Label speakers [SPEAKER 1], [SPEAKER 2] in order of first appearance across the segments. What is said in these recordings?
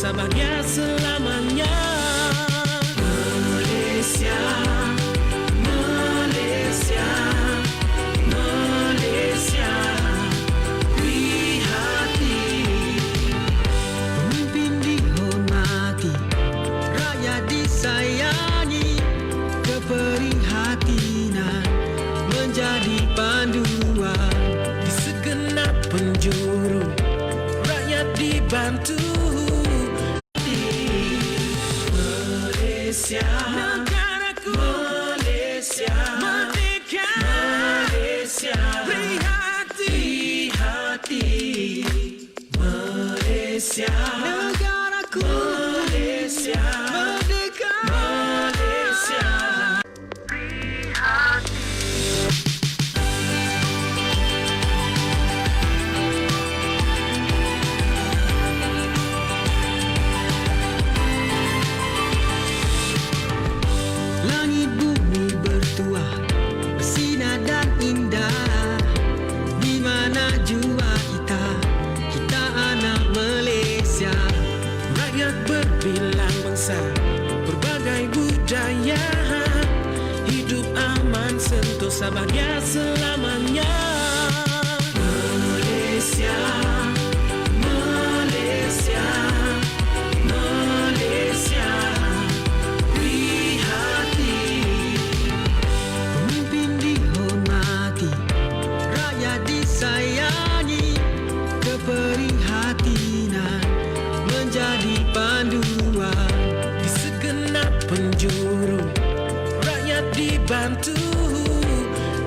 [SPEAKER 1] Sentosa bahagia selamanya. Malaysia, Malaysia, Malaysia, prihati. Pemimpin dihormati, rakyat disayangi, keprihatinan menjadi panduan. Di segenap penjuru rakyat dibantu. Malaysia, negaraku, Malaysia, merdeka, Malaysia, prihati, Malaysia, negaraku, Malaysia, merdeka, Malaysia, prihati. Langit bumi bertuah, bersinar dan indah. Di mana jua kita anak Malaysia. Rakyat berbilang bangsa, berbagai budaya. Hidup aman, sentosa bahagia selamanya. Malaysia, Malaysia, Malaysia, prihati. Pemimpin dihormati, rakyat disayangi, keprihatinan menjadi panduan. Di segenap penjuru rakyat dibantu,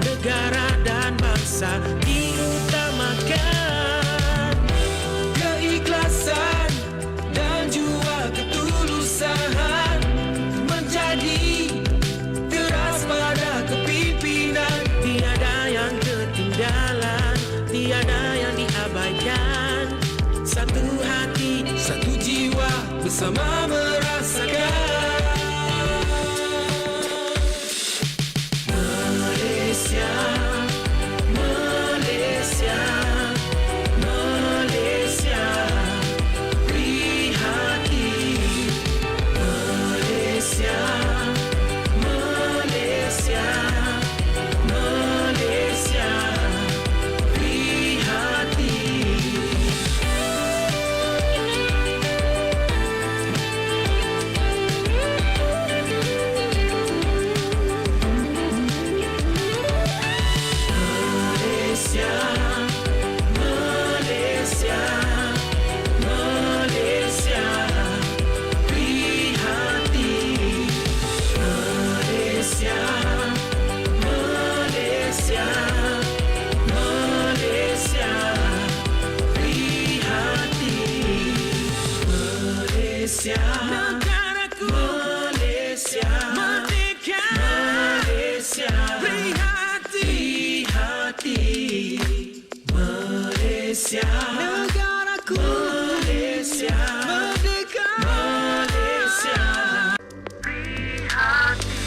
[SPEAKER 1] negara dan bangsa diutamakan. Keikhlasan dan jua ketulusan menjadi teras pada kepimpinan. Tiada yang ketinggalan, tiada yang diabaikan. Satu hati, satu jiwa, bersama merasakan. Malaysia, Malaysia, Malaysia, prihati. Malaysia, Malaysia, Malaysia, prihati. Malaysia, Malaysia, Malaysia, prihati. Malaysia, Malaysia, Malaysia, prihati. Malaysia, negaraku, Malaysia, merdeka, Malaysia, prihati, Malaysia, negaraku, Malaysia, merdeka, Malaysia, prihati.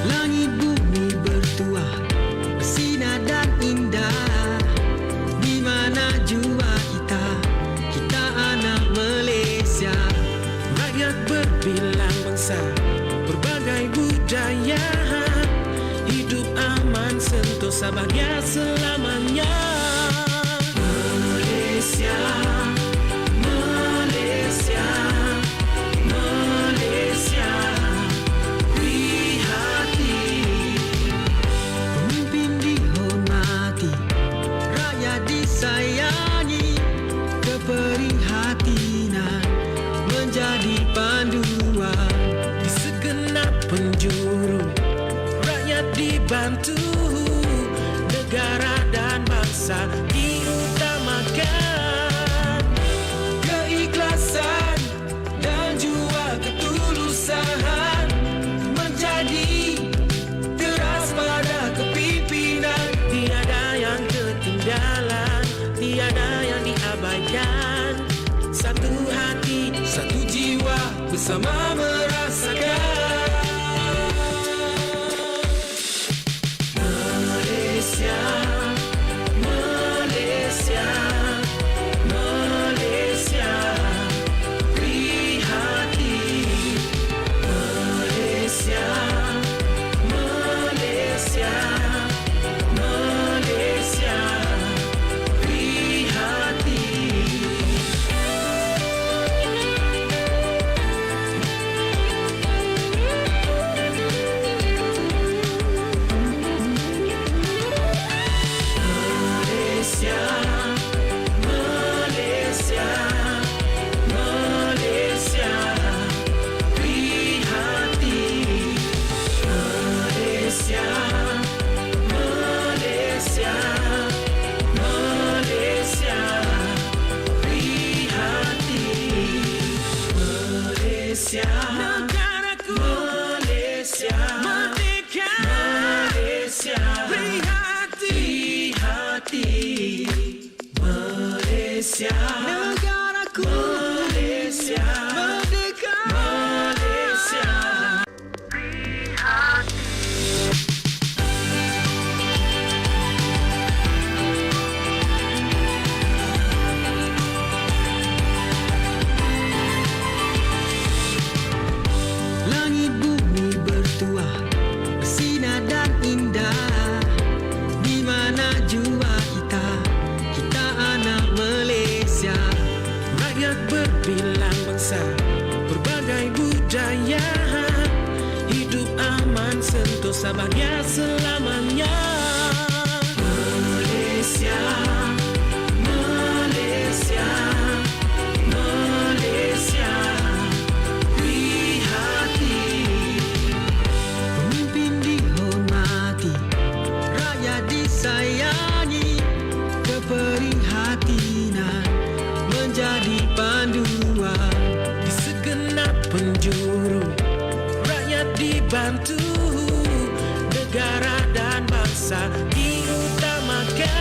[SPEAKER 1] Langit bumi bertuah, bersinar dan indah. Di mana jua kita anak Malaysia. Rakyat berbilang bangsa, berbagai budaya. Hidup aman, sentosa bahagia selamanya. Malaysia, Malaysia, Malaysia, prihati. Pemimpin dihormati, rakyat disayangi, keprihatinan menjadi panduan. Di segenap penjuru rakyat dibantu, negara dan bangsa diutamakan. Keikhlasan dan jua ketulusan menjadi teras pada kepimpinan. Tiada yang ketinggalan, tiada yang diabaikan. Satu hati, satu jiwa, bersama merasakan. Malaysia, negaraku Malaysia, merdeka Malaysia. Langit bumi bertuah, bersinar dan indah. Di mana jua kita anak Malaysia. Rakyat berbilang bangsa, berbagai budaya. Hidup aman, sentosa, bahagia selamanya. Malaysia, Malaysia, Malaysia. Pemimpin dihormati, rakyat disayangi, keprihatinan menjadi panduan. Di segenap penjuru, rakyat dibantu, negara dan bangsa diutamakan.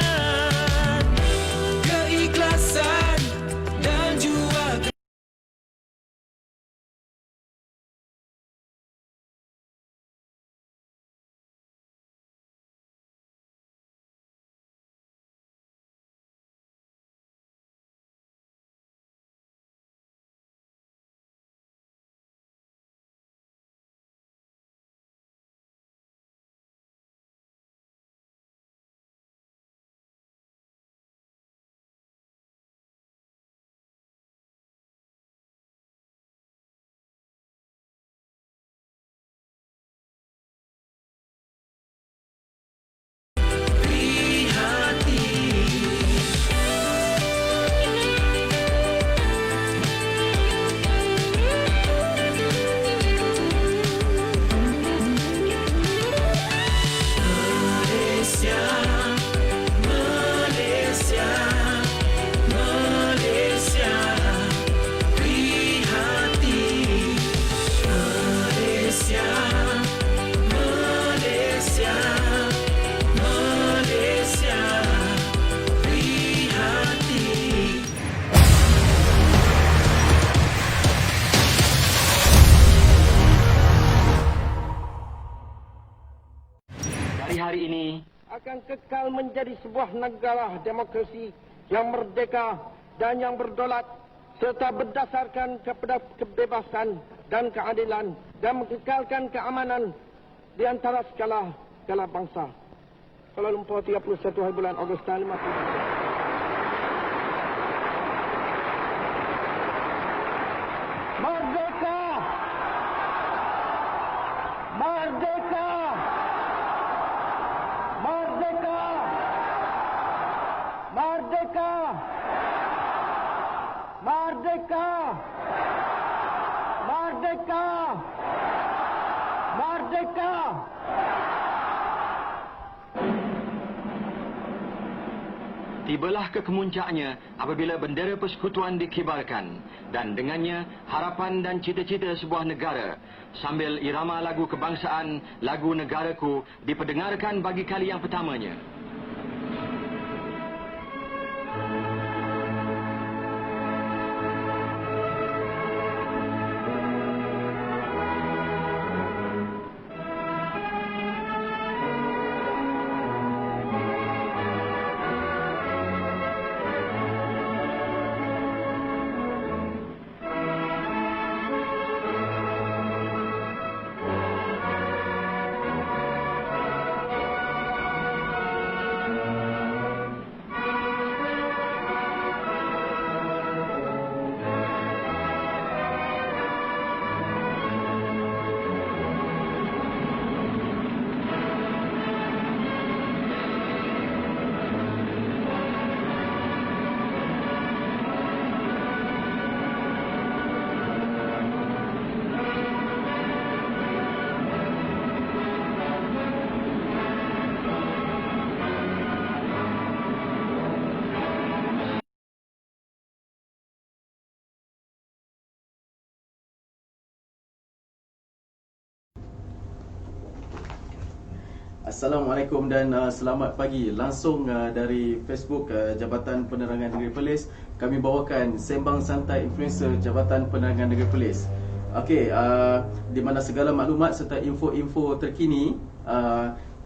[SPEAKER 1] Keikhlasan dan jua
[SPEAKER 2] hari ini
[SPEAKER 3] akan kekal menjadi sebuah negara demokrasi yang merdeka dan yang berdaulat serta berdasarkan kepada kebebasan dan keadilan dan mengekalkan keamanan di antara segala bangsa. Kuala Lumpur 31 hari bulan Ogos tahun 50. Merdeka! Merdeka! Merdeka! Merdeka! Merdeka! Merdeka! Merdeka!
[SPEAKER 2] tibalah ke kemuncaknya apabila bendera persekutuan dikibarkan dan dengannya harapan dan cita-cita sebuah negara sambil irama lagu kebangsaan, lagu negaraku diperdengarkan bagi kali yang pertamanya.
[SPEAKER 4] Assalamualaikum dan selamat pagi. Langsung dari Facebook Jabatan Penerangan Negeri Perlis, kami bawakan Sembang Santai Influencer Jabatan Penerangan Negeri Perlis. Okey, di mana segala maklumat serta info-info terkini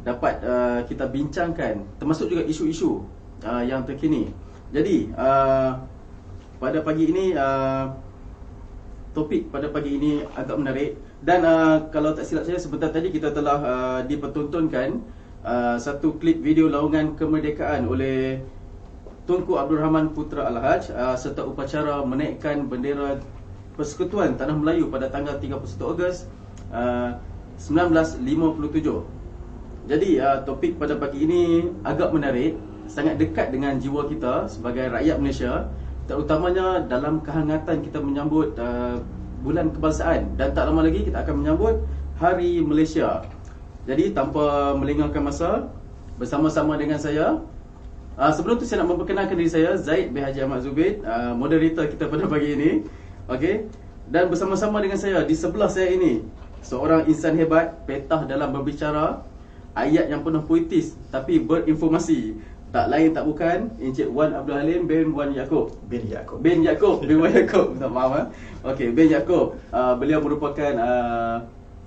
[SPEAKER 4] dapat kita bincangkan, termasuk juga isu-isu yang terkini. Jadi pada pagi ini topik pada pagi ini agak menarik. Dan kalau tak silap saya, sebentar tadi kita telah dipertontonkan satu klip video laungan kemerdekaan oleh Tunku Abdul Rahman Putra Al-Haj serta upacara menaikkan bendera Persekutuan Tanah Melayu pada tanggal 31 Ogos 1957. Jadi topik pada pagi ini agak menarik, sangat dekat dengan jiwa kita sebagai rakyat Malaysia, terutamanya dalam kehangatan kita menyambut bulan kebangsaan, dan tak lama lagi kita akan menyambut Hari Malaysia. Jadi tanpa melengahkan masa, bersama-sama dengan saya, sebelum tu saya nak memperkenalkan diri saya, Zaid bin Haji Ahmad Zubid, moderator kita pada pagi ini. Okey, dan bersama-sama dengan saya di sebelah saya ini, seorang insan hebat, petah dalam berbicara, ayat yang penuh puitis tapi berinformasi. Tak lain tak bukan Encik Wan Abdul Halim bin Wan Yaakob. Bin Yaakob bin Wan Yaakob. Minta maaf. Okey, bin Yaakob. Beliau merupakan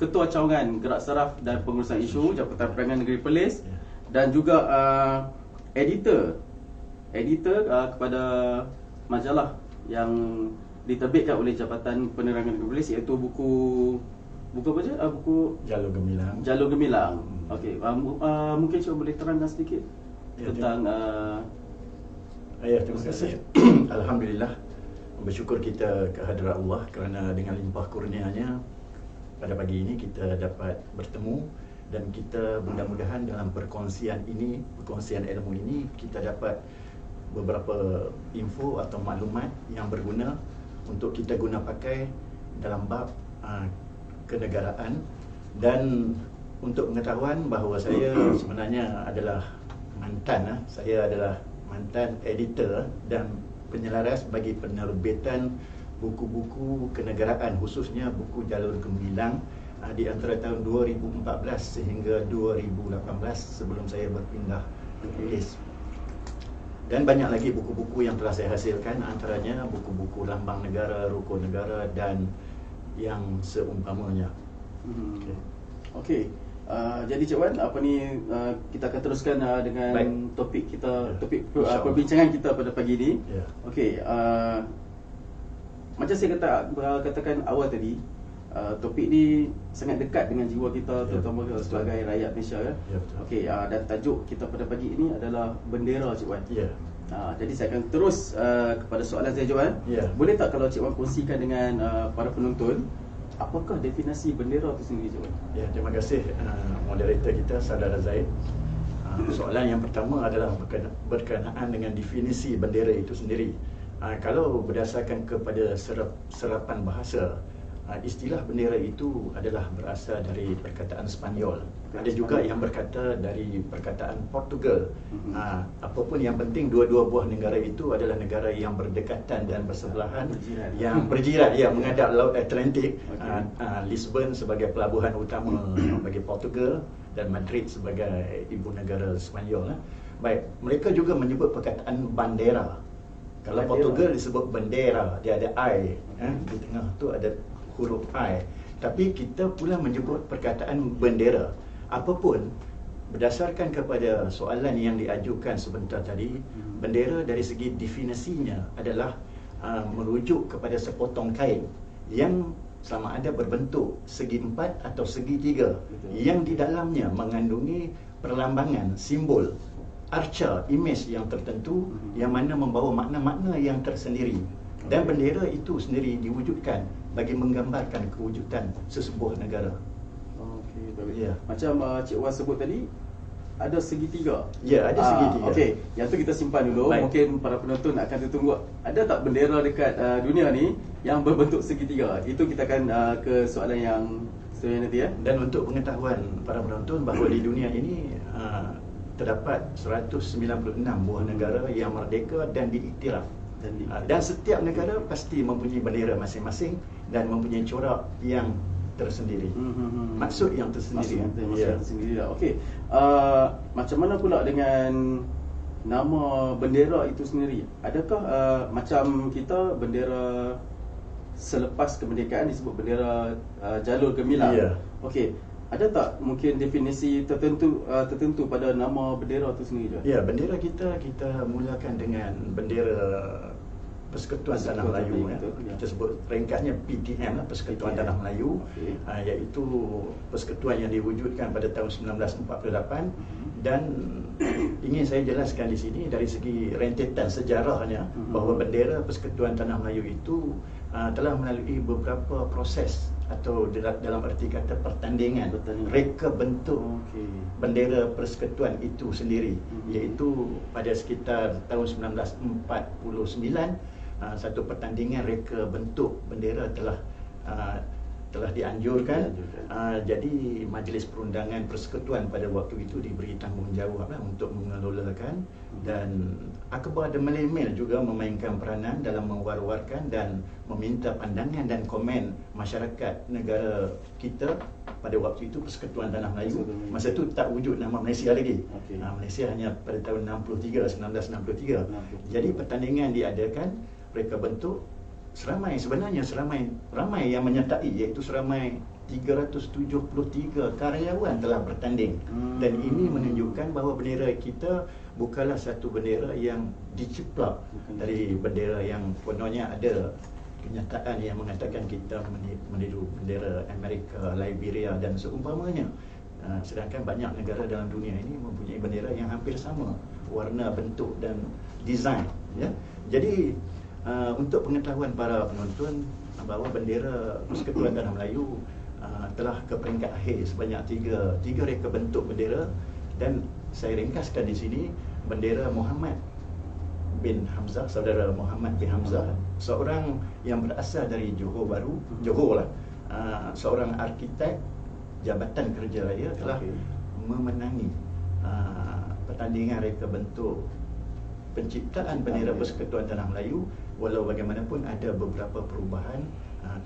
[SPEAKER 4] Ketua Cawangan Gerak Saraf dan Pengurusan Isu Jabatan Penerangan Negeri Perlis, dan juga editor kepada majalah yang diterbitkan oleh Jabatan Penerangan Negeri Perlis, iaitu buku apa je? Buku Jalur Gemilang. Okey, mungkin cuba boleh terangkan sedikit tentang
[SPEAKER 5] terima kasih. Alhamdulillah, bersyukur kita kehadrat Allah kerana dengan limpah kurnianya pada pagi ini kita dapat bertemu, dan kita mudah-mudahan dalam perkongsian ilmu ini kita dapat beberapa info atau maklumat yang berguna untuk kita guna pakai dalam bab kenegaraan. Dan untuk pengetahuan bahawa saya sebenarnya adalah saya adalah mantan editor dan penyelaras bagi penerbitan buku-buku kenegaraan, khususnya buku Jalur Gemilang di antara tahun 2014 sehingga 2018 sebelum saya berpindah ke Perlis. Dan banyak lagi buku-buku yang telah saya hasilkan, antaranya buku-buku Lambang Negara, Rukun Negara dan yang seumpamanya.
[SPEAKER 4] Okey. Jadi Cik Wan, kita akan teruskan dengan topik kita, perbincangan kita pada pagi ini. Okey, macam saya katakan awal tadi, topik ni sangat dekat dengan jiwa kita, terutama sebagai rakyat Malaysia. Okey, dan tajuk kita pada pagi ini adalah bendera, Cik Wan. Jadi saya akan terus kepada soalan saya, Cik Wan. Boleh tak kalau Cik Wan kongsikan dengan para penonton, apakah definisi bendera itu sendiri, Cik Wan?
[SPEAKER 5] Terima kasih moderator kita, Saudara Zaid. Soalan yang pertama adalah berkenaan dengan definisi bendera itu sendiri. Kalau berdasarkan kepada serapan bahasa, istilah bendera itu adalah berasal dari perkataan Sepanyol. Ada juga yang berkata dari perkataan Portugal. Apapun yang penting, dua-dua buah negara itu adalah negara yang berdekatan dan bersebelahan, yang berjiran, menghadap Laut Atlantik. Lisbon sebagai pelabuhan utama bagi Portugal dan Madrid sebagai ibu negara Sepanyol. Baik, mereka juga menyebut perkataan bandera. Kalau Portugal disebut bendera, dia ada I, di tengah tu ada huruf I. Tapi kita pula menyebut perkataan bendera. Apapun, berdasarkan kepada soalan yang diajukan sebentar tadi, bendera dari segi definisinya adalah merujuk kepada sepotong kain yang sama ada berbentuk segi empat atau segi tiga, yang di dalamnya mengandungi perlambangan, simbol, arca, imej yang tertentu, yang mana membawa makna-makna yang tersendiri. Dan bendera itu sendiri diwujudkan bagi menggambarkan kewujudan sesebuah negara.
[SPEAKER 4] Okey, baik. Macam Cik Wan sebut tadi, ada segitiga.
[SPEAKER 5] Ada segitiga.
[SPEAKER 4] Okey, yang tu kita simpan dulu. Baik. Mungkin para penonton akan tertunggu, ada tak bendera dekat dunia ni yang berbentuk segitiga? Itu kita akan ke soalan yang seterusnya nanti.
[SPEAKER 5] Dan untuk pengetahuan para penonton bahawa di dunia ini terdapat 196 buah negara yang merdeka dan diiktiraf. Dan setiap negara pasti mempunyai bendera masing-masing dan mempunyai corak yang tersendiri. Maksud yang tersendiri.
[SPEAKER 4] Maksud yang tersendiri lah. Okey. Macam mana pula dengan nama bendera itu sendiri? Adakah macam kita bendera selepas kemerdekaan disebut bendera jalur gemilang?
[SPEAKER 5] Ya.
[SPEAKER 4] Okey. Ada tak mungkin definisi tertentu pada nama bendera itu sendiri?
[SPEAKER 5] Ya, bendera kita mulakan dengan bendera Persekutuan Tanah Melayu. Kita sebut ringkasnya PTM lah, Persekutuan Tanah Melayu. Iaitu persekutuan yang diwujudkan pada tahun 1948. Dan ingin saya jelaskan di sini dari segi rentetan sejarahnya bahawa bendera Persekutuan Tanah Melayu itu telah melalui beberapa proses atau dalam erti kata pertandingan. Reka bentuk bendera persekutuan itu sendiri, iaitu pada sekitar tahun 1949 satu pertandingan reka bentuk bendera telah dianjurkan. Jadi Majlis Perundangan Persekutuan pada waktu itu diberi tanggungjawab untuk mengelolakan, dan Akbar dan Melemel juga memainkan peranan dalam mewar-warkan dan meminta pandangan dan komen masyarakat negara kita pada waktu itu, Persekutuan Tanah Melayu. Masa itu tak wujud nama Malaysia lagi. Malaysia hanya pada tahun 1963. Jadi pertandingan diadakan, reka bentuk ramai yang menyertai, iaitu seramai 373 karyawan telah bertanding. Dan ini menunjukkan bahawa bendera kita bukanlah satu bendera yang diciplak dari bendera yang kononnya ada kenyataan yang mengatakan kita meniru bendera Amerika, Liberia dan seumpamanya. Sedangkan banyak negara dalam dunia ini mempunyai bendera yang hampir sama warna, bentuk dan design, ya. Jadi untuk pengetahuan para penonton bahawa bendera Persekutuan Tanah Melayu telah ke peringkat akhir sebanyak tiga reka bentuk bendera, dan saya ringkaskan di sini bendera Muhammad bin Hamzah, saudara Muhammad bin Hamzah, seorang yang berasal dari Johor Bahru, Johor lah, seorang arkitek Jabatan Kerja Raya, telah memenangi pertandingan reka bentuk penciptaan bendera Persekutuan Tanah Melayu. Walau bagaimanapun ada beberapa perubahan,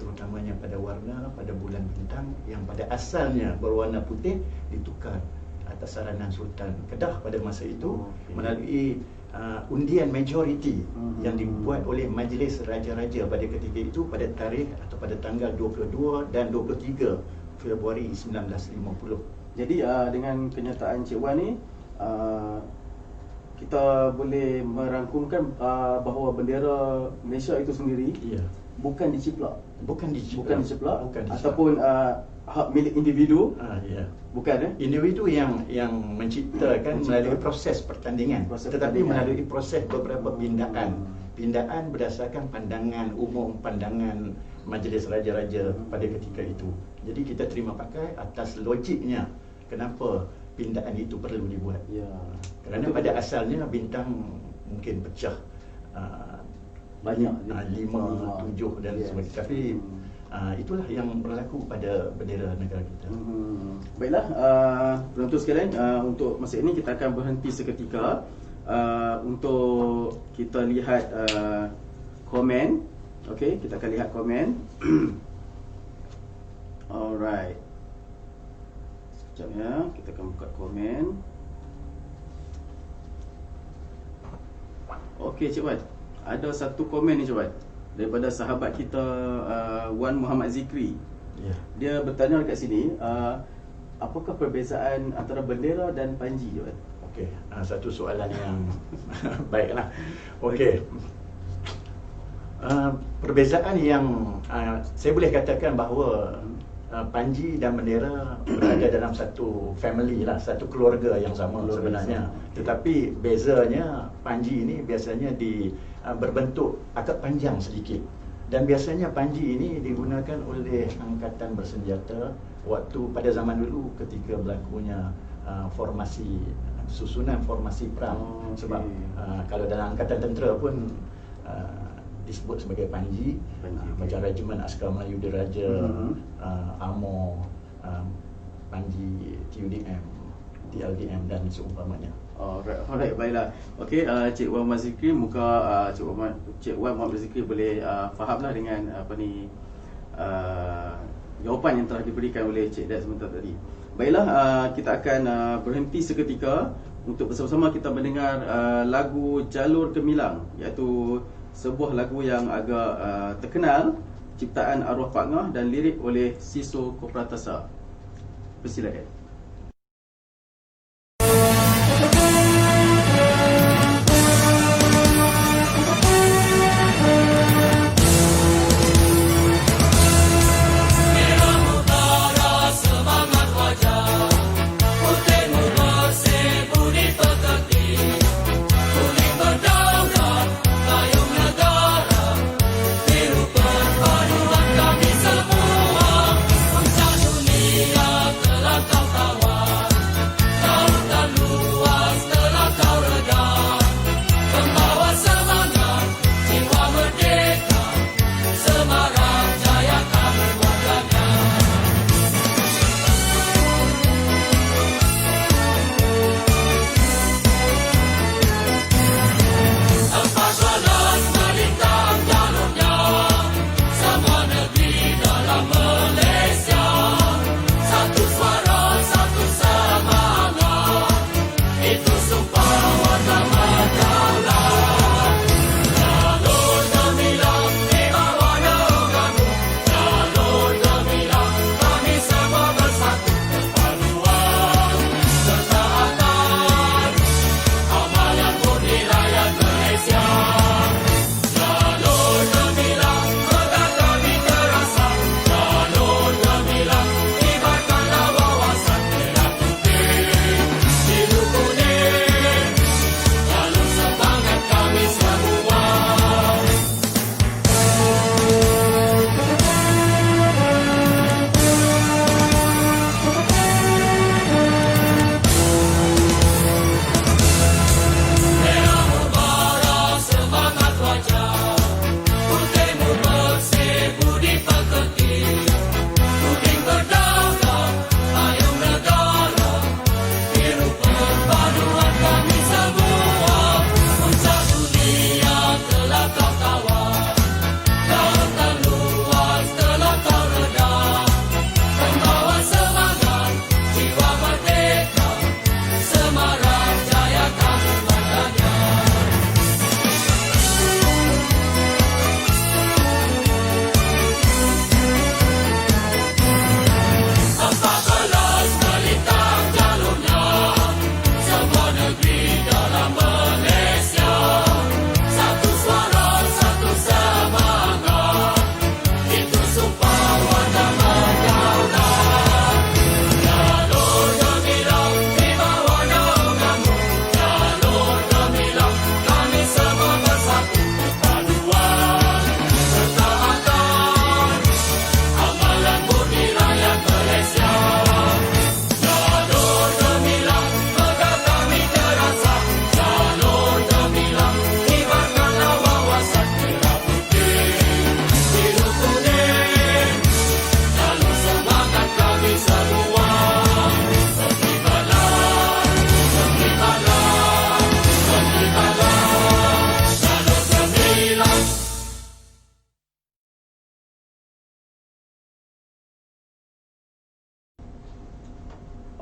[SPEAKER 5] terutamanya pada warna, pada bulan bintang yang pada asalnya berwarna putih ditukar atas saranan Sultan Kedah pada masa itu melalui undian majoriti yang dibuat oleh Majlis Raja-Raja pada ketika itu pada tarikh atau pada tanggal 22 dan 23 Februari 1950.
[SPEAKER 4] Jadi dengan kenyataan Cik Wan ni, kita boleh merangkumkan bahawa bendera Malaysia itu sendiri bukan diciplak, ataupun hak milik individu. Bukan
[SPEAKER 5] individu yang menciptakan melalui proses pertandingan, tetapi melalui proses beberapa pindaan berdasarkan pandangan umum, pandangan Majlis Raja-Raja pada ketika itu. Jadi kita terima pakai atas logiknya kenapa pindaan itu perlu dibuat. Kerana pada asalnya bintang mungkin pecah
[SPEAKER 4] banyak,
[SPEAKER 5] 5, 7 dan sebagainya. Tapi itulah yang berlaku pada bendera negara kita.
[SPEAKER 4] Baiklah, penonton sekalian, untuk masa ini kita akan berhenti seketika untuk kita lihat komen. Okey, kita akan lihat komen. Alright. Sekejap ya, kita akan buka komen. Okey Cik Wan, ada satu komen ni Cik Wan, daripada sahabat kita Wan Muhammad Zikri. Dia bertanya dekat sini, apakah perbezaan antara bendera dan panji Cik Wan?
[SPEAKER 5] Okey, satu soalan yang baiklah. Okey. Perbezaan yang saya boleh katakan bahawa panji dan bendera berada dalam satu family lah, satu keluarga yang sama sebenarnya. Tetapi bezanya panji ini biasanya berbentuk agak panjang sedikit, dan biasanya panji ini digunakan oleh angkatan bersenjata waktu pada zaman dulu ketika berlakunya susunan formasi perang. Sebab kalau dalam angkatan tentera pun disebut sebagai panji. Macam Regimen Askar Melayu Diraja, AMO, panji TUDM, TLDM dan seumpamanya.
[SPEAKER 4] Alright, baiklah. Okey, Cik Wan Muhammad Zikri, Cik Wan Muhammad Zikri boleh fahamlah dengan jawapan yang telah diberikan oleh Cik Dad sebentar tadi. Baiklah, kita akan berhenti seketika untuk bersama-sama kita mendengar lagu Jalur Gemilang, iaitu sebuah lagu yang agak terkenal, ciptaan arwah Pak Ngah dan lirik oleh Siso Kopratasa. Persilakan.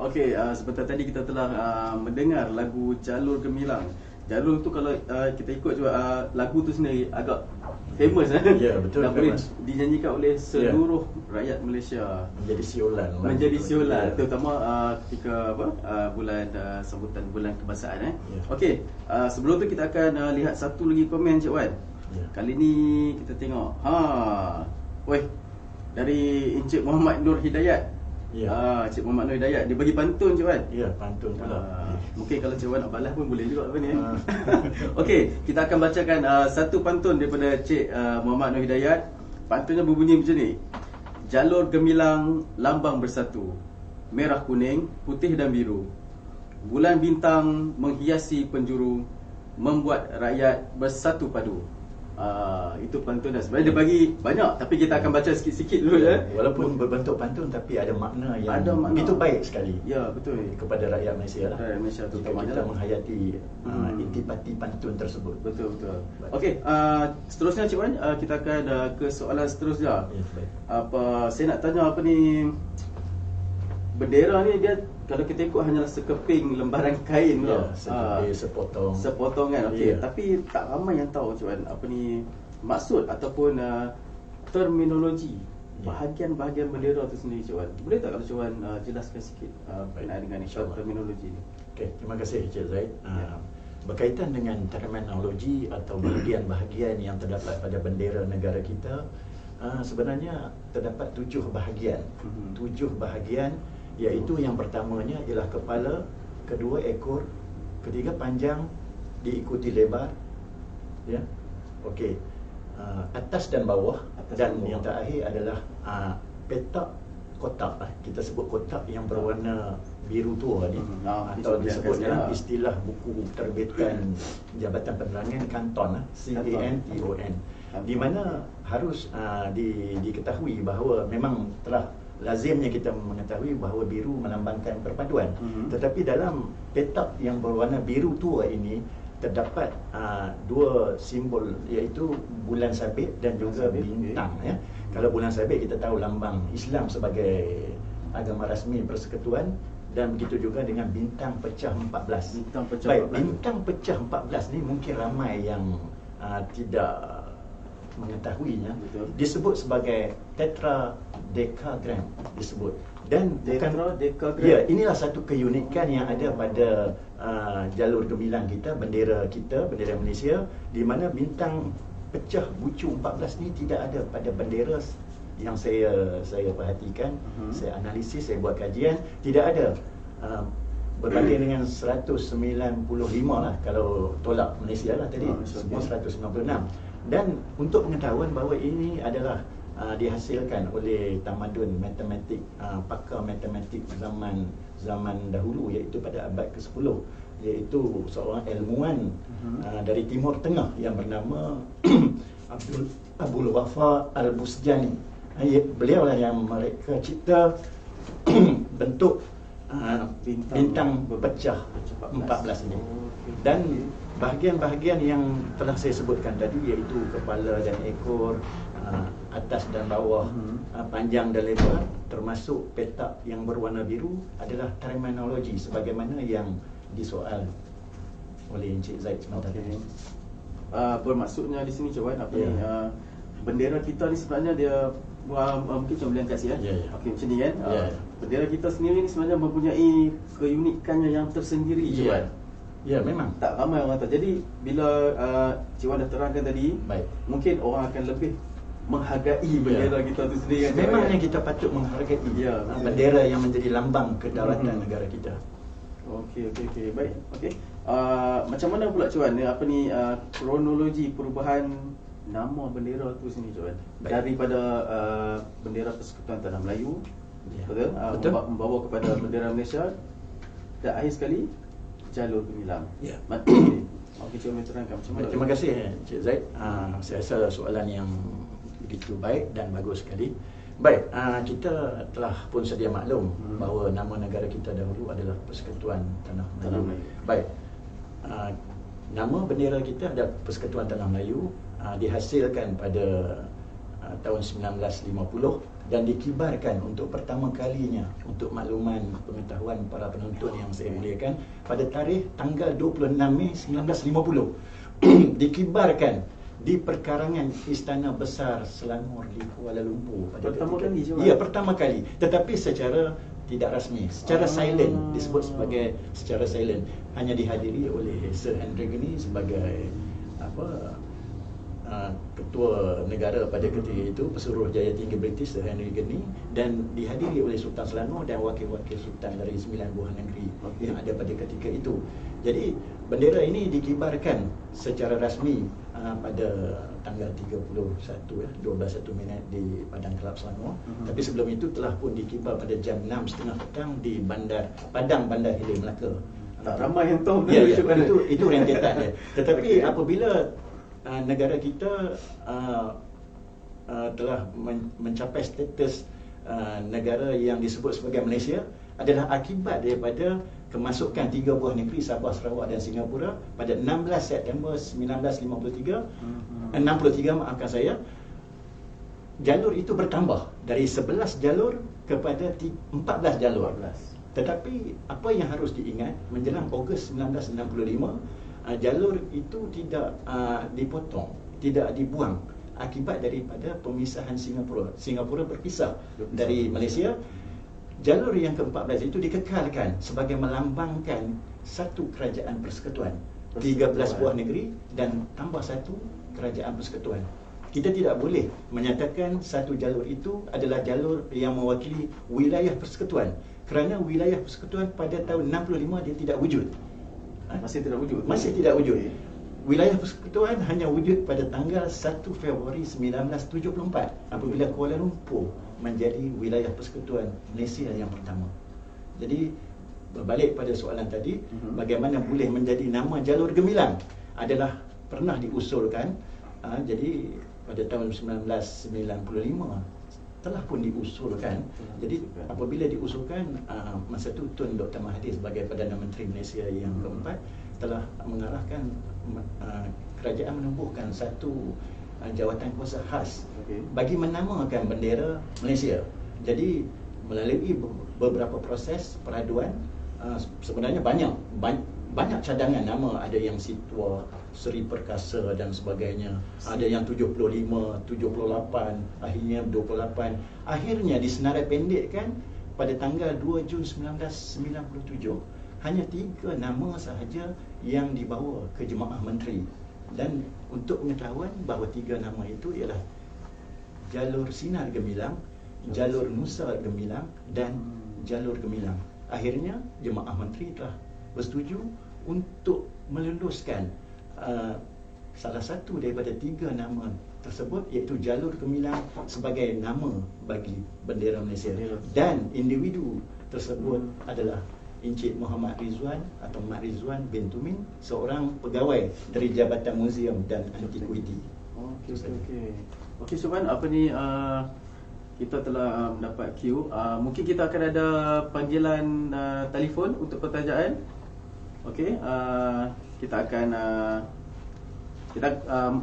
[SPEAKER 4] Okey, sebentar tadi kita telah mendengar lagu Jalur Gemilang. Jalur tu kalau kita ikut juga lagu tu sendiri agak famous
[SPEAKER 5] Ya, betul,
[SPEAKER 4] dan boleh
[SPEAKER 5] famous.
[SPEAKER 4] dinyanyikan oleh seluruh rakyat Malaysia.
[SPEAKER 5] Menjadi siulan lah.
[SPEAKER 4] Menjadi siulan,
[SPEAKER 5] Ya.
[SPEAKER 4] terutama ketika bulan sambutan bulan kebangsaan
[SPEAKER 5] Ya.
[SPEAKER 4] Okey, sebelum tu kita akan lihat satu lagi komen Cik Wan.
[SPEAKER 5] Ya.
[SPEAKER 4] Kali ni kita tengok weh, dari Encik Muhammad Nur Hidayat.
[SPEAKER 5] Ya.
[SPEAKER 4] Cik Muhammad Nur Hidayat dia bagi pantun Cik Wan.
[SPEAKER 5] Ya, pantun pula.
[SPEAKER 4] Mungkin kalau Cik Wan nak balas pun boleh juga apa ni.
[SPEAKER 5] Ah.
[SPEAKER 4] Okey, kita akan bacakan satu pantun daripada Cik Muhammad Nur Hidayat. Pantunnya berbunyi macam ni. Jalur Gemilang lambang bersatu, merah kuning, putih dan biru. Bulan bintang menghiasi penjuru, membuat rakyat bersatu padu. Itu pantun dah. Sebenarnya dia bagi banyak, tapi kita akan baca sikit-sikit dulu ya.
[SPEAKER 5] Walaupun berbentuk pantun tapi ada makna yang begitu baik sekali.
[SPEAKER 4] Ya, betul.
[SPEAKER 5] Kepada rakyat Malaysia lah.
[SPEAKER 4] Rakyat Malaysia
[SPEAKER 5] jika
[SPEAKER 4] terutamanya
[SPEAKER 5] kita
[SPEAKER 4] lah.
[SPEAKER 5] menghayati intipati pantun tersebut.
[SPEAKER 4] Betul. Okey, seterusnya Cik Wan, kita akan ke soalan seterusnya.
[SPEAKER 5] Ya, baik.
[SPEAKER 4] Saya nak tanya ni, bendera ni dia kalau kita ikut hanyalah sekeping lembaran kain
[SPEAKER 5] Ya,
[SPEAKER 4] tau.
[SPEAKER 5] sepotong.
[SPEAKER 4] Sepotongan, okey.
[SPEAKER 5] Ya.
[SPEAKER 4] Tapi tak ramai yang tahu Cik Wan maksud ataupun terminologi bahagian-bahagian bendera tu sendiri Cik Wan. Boleh tak kalau Cik Wan jelaskan sikit berkenaan dengan terminologi ni?
[SPEAKER 5] Okey, terima kasih Encik Zaid. Berkaitan dengan terminologi atau bahagian-bahagian yang terdapat pada bendera negara kita, sebenarnya terdapat 7 bahagian. 7 bahagian, iaitu yang pertamanya ialah kepala, kedua ekor, ketiga panjang, diikuti lebar, ya. Okey. Atas dan bawah, yang terakhir adalah petak kotak. Kita sebut kotak yang berwarna biru tua ni, atau disebut dalam istilah buku terbitan Jabatan Penerangan kanton, CANTON, di mana harus diketahui bahawa memang telah lazimnya kita mengetahui bahawa biru melambangkan perpaduan. Tetapi dalam petak yang berwarna biru tua ini terdapat 2 simbol, iaitu bulan sabit dan juga bintang, ya. Kalau bulan sabit kita tahu lambang Islam sebagai agama rasmi persekutuan, dan begitu juga dengan bintang pecah 14. Bintang pecah 14 ni mungkin ramai yang tidak mengetahuinya.
[SPEAKER 4] Betul.
[SPEAKER 5] Disebut sebagai tetradecagram disebut. Dan
[SPEAKER 4] Tetradecagram.
[SPEAKER 5] ya, inilah satu keunikan yang ada pada jalur gemilang kita, bendera Malaysia, di mana bintang pecah bucu 14 ni tidak ada pada bendera yang saya perhatikan, saya analisis, saya buat kajian, tidak ada. Berbanding dengan 195 lah kalau tolak Malaysia lah tadi, semua 196. Dan untuk pengetahuan bahawa ini adalah dihasilkan oleh tamadun matematik, pakar matematik zaman dahulu, iaitu pada abad ke-10, iaitu seorang ilmuwan dari Timur Tengah yang bernama Abdul Wafa Al-Busjani. Beliau lah yang mereka cipta bentuk bintang pecah 14 ini. Dan bahagian-bahagian yang telah saya sebutkan tadi, iaitu kepala dan ekor, atas dan bawah, panjang dan lebar, termasuk petak yang berwarna biru, adalah terminologi sebagaimana yang disoal oleh Encik Zaid sebentar.
[SPEAKER 4] Bermaksudnya di sini Cik Wan, bendera kita ni sebenarnya dia mungkin macam boleh angkat sikit
[SPEAKER 5] Ya.
[SPEAKER 4] Okey, macam ni kan.
[SPEAKER 5] Ya.
[SPEAKER 4] Bendera kita sendiri ni sebenarnya mempunyai keunikannya yang tersendiri Cik Wan.
[SPEAKER 5] Ya, memang.
[SPEAKER 4] Tak ramai orang tahu. Jadi bila Cik Wan dah terangkan tadi,
[SPEAKER 5] Baik.
[SPEAKER 4] mungkin orang akan lebih menghargai bendera kita tu sendiri kan.
[SPEAKER 5] Memangnya kita patut menghargai bendera yang menjadi lambang kedaulatan negara kita.
[SPEAKER 4] Okey. Baik. Okey. Macam mana pula Cik Wan kronologi perubahan nama bendera tu sini Cik Wan? Daripada bendera Persekutuan Tanah Melayu, betul? Membawa kepada bendera Malaysia, dan akhir sekali jalur gemilang.
[SPEAKER 5] Ya.
[SPEAKER 4] Okey, Cik Wan terangkan macam mana?
[SPEAKER 5] Terima kasih Encik Zaid. Saya rasa soalan yang begitu baik dan bagus sekali. Baik, kita telah pun sedia maklum bahawa nama negara kita dahulu adalah Persekutuan Tanah Melayu. Baik, nama bendera kita adalah Persekutuan Tanah Melayu, dihasilkan pada tahun 1950 dan dikibarkan untuk pertama kalinya, untuk makluman pengetahuan para penonton yang saya muliakan, pada tarikh tanggal 26 Mei 1950 dikibarkan di perkarangan Istana Besar Selangor di Kuala Lumpur pada
[SPEAKER 4] pertama kali.
[SPEAKER 5] Ya, pertama kali, tetapi secara tidak rasmi, secara silent, disebut sebagai secara silent, hanya dihadiri oleh Sir Henry Gurney sebagai ketua negara pada ketika itu, Pesuruh Jaya Tinggi British Sir Henry Gurney, dan dihadiri oleh Sultan Selangor dan wakil-wakil sultan dari 9 buah negeri yang ada pada ketika itu. Jadi bendera ini dikibarkan secara rasmi pada tanggal 12:01 di Padang Kelab Selangor. Tapi sebelum itu telah pun dikibar pada jam 6:30 petang di Padang Bandar Hilir Melaka.
[SPEAKER 4] Tak ramai yang tahu.
[SPEAKER 5] Ya, itu rentetan dia. Tetapi apabila negara kita telah mencapai status negara yang disebut sebagai Malaysia adalah akibat daripada kemasukan 3 buah negeri Sabah, Sarawak dan Singapura pada 16 September 1953 maafkan saya. Jalur itu bertambah dari 11 jalur kepada 14 jalur. Tetapi apa yang harus diingat, menjelang Ogos 1965 jalur itu tidak dipotong, tidak dibuang akibat daripada pemisahan Singapura. Singapura berpisah dari Malaysia. Jalur yang ke-14 itu dikekalkan sebagai melambangkan satu kerajaan persekutuan, 13 buah negeri dan tambah satu kerajaan persekutuan. Kita tidak boleh menyatakan satu jalur itu adalah jalur yang mewakili wilayah persekutuan, kerana wilayah persekutuan pada tahun 65 dia tidak wujud.
[SPEAKER 4] Masih tidak wujud.
[SPEAKER 5] Masih tidak wujud. Wilayah persekutuan hanya wujud pada tanggal 1 Februari 1974 apabila Kuala Lumpur menjadi wilayah persekutuan Malaysia yang pertama. Jadi berbalik pada soalan tadi, bagaimana boleh menjadi nama jalur gemilang adalah pernah diusulkan. Jadi pada tahun 1995 telah pun diusulkan. Jadi apabila diusulkan, masa itu Tun Dr. Mahathir sebagai Perdana Menteri Malaysia yang keempat telah mengarahkan kerajaan menubuhkan satu jawatan kuasa khas bagi menamakan bendera Malaysia. Jadi melalui beberapa proses peraduan, sebenarnya banyak cadangan nama, ada yang Situa, Seri Perkasa dan sebagainya, ada yang 75, 78, akhirnya 28. Akhirnya disenarai pendekkan pada tanggal 2 Jun 1997. Hanya 3 nama sahaja yang dibawa ke Jemaah Menteri. Dan untuk pengetahuan bahawa 3 nama itu ialah Jalur Sinar Gemilang, Jalur Nusa Gemilang dan Jalur Gemilang. Akhirnya Jemaah Menteri telah bersetuju untuk meluluskan salah satu daripada 3 nama tersebut, iaitu Jalur Gemilang sebagai nama bagi bendera Malaysia. Dan individu tersebut adalah Encik Muhammad Rizwan atau Mat Rizwan bin Tumin, seorang pegawai dari Jabatan Museum dan Antiquiti.
[SPEAKER 4] Okey Syuban, apa ni kita telah mendapat queue. Mungkin kita akan ada panggilan telefon untuk pertanyaan. Okey, kita akan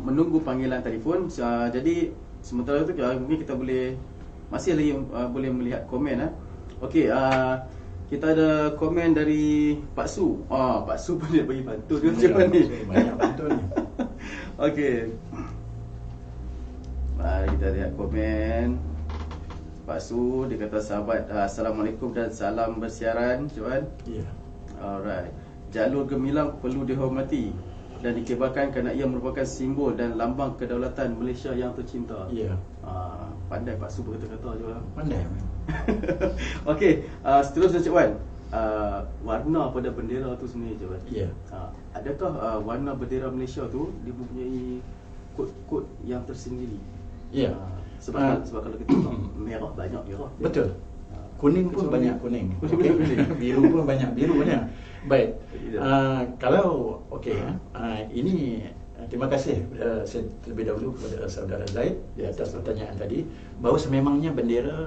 [SPEAKER 4] menunggu panggilan telefon. Jadi sementara itu mungkin kita masih lagi boleh melihat komen. Okey, kita ada komen dari Pak Su. Pak Su boleh bagi pantun ke macam ni?
[SPEAKER 5] Banyak pantun ni.
[SPEAKER 4] Okey. Mari kita lihat komen. Pak Su, dia kata, sahabat, Assalamualaikum dan salam bersiaran, Cuan.
[SPEAKER 5] Ya.
[SPEAKER 4] Alright. Jalur Gemilang perlu dihormati dan dikibarkan kerana ia merupakan simbol dan lambang kedaulatan Malaysia yang tercinta.
[SPEAKER 5] Ya.
[SPEAKER 4] Pandai Pak Su berkata-kata je lah.
[SPEAKER 5] Pandai.
[SPEAKER 4] Okey, seterusnya Cik Wan. Warna pada bendera tu sebenarnya Cik Wan.
[SPEAKER 5] Ya.
[SPEAKER 4] Adakah warna bendera Malaysia tu dia mempunyai kod-kod yang tersendiri?
[SPEAKER 5] Ya.
[SPEAKER 4] Sebab kalau kita tengok merah banyak merah.
[SPEAKER 5] Betul. Kuning pun banyak kuning. Biru pun banyak birunya. Baik. Kalau ini terima kasih saya terlebih dahulu kepada saudara Zaid di atas pertanyaan tadi, bahawa sememangnya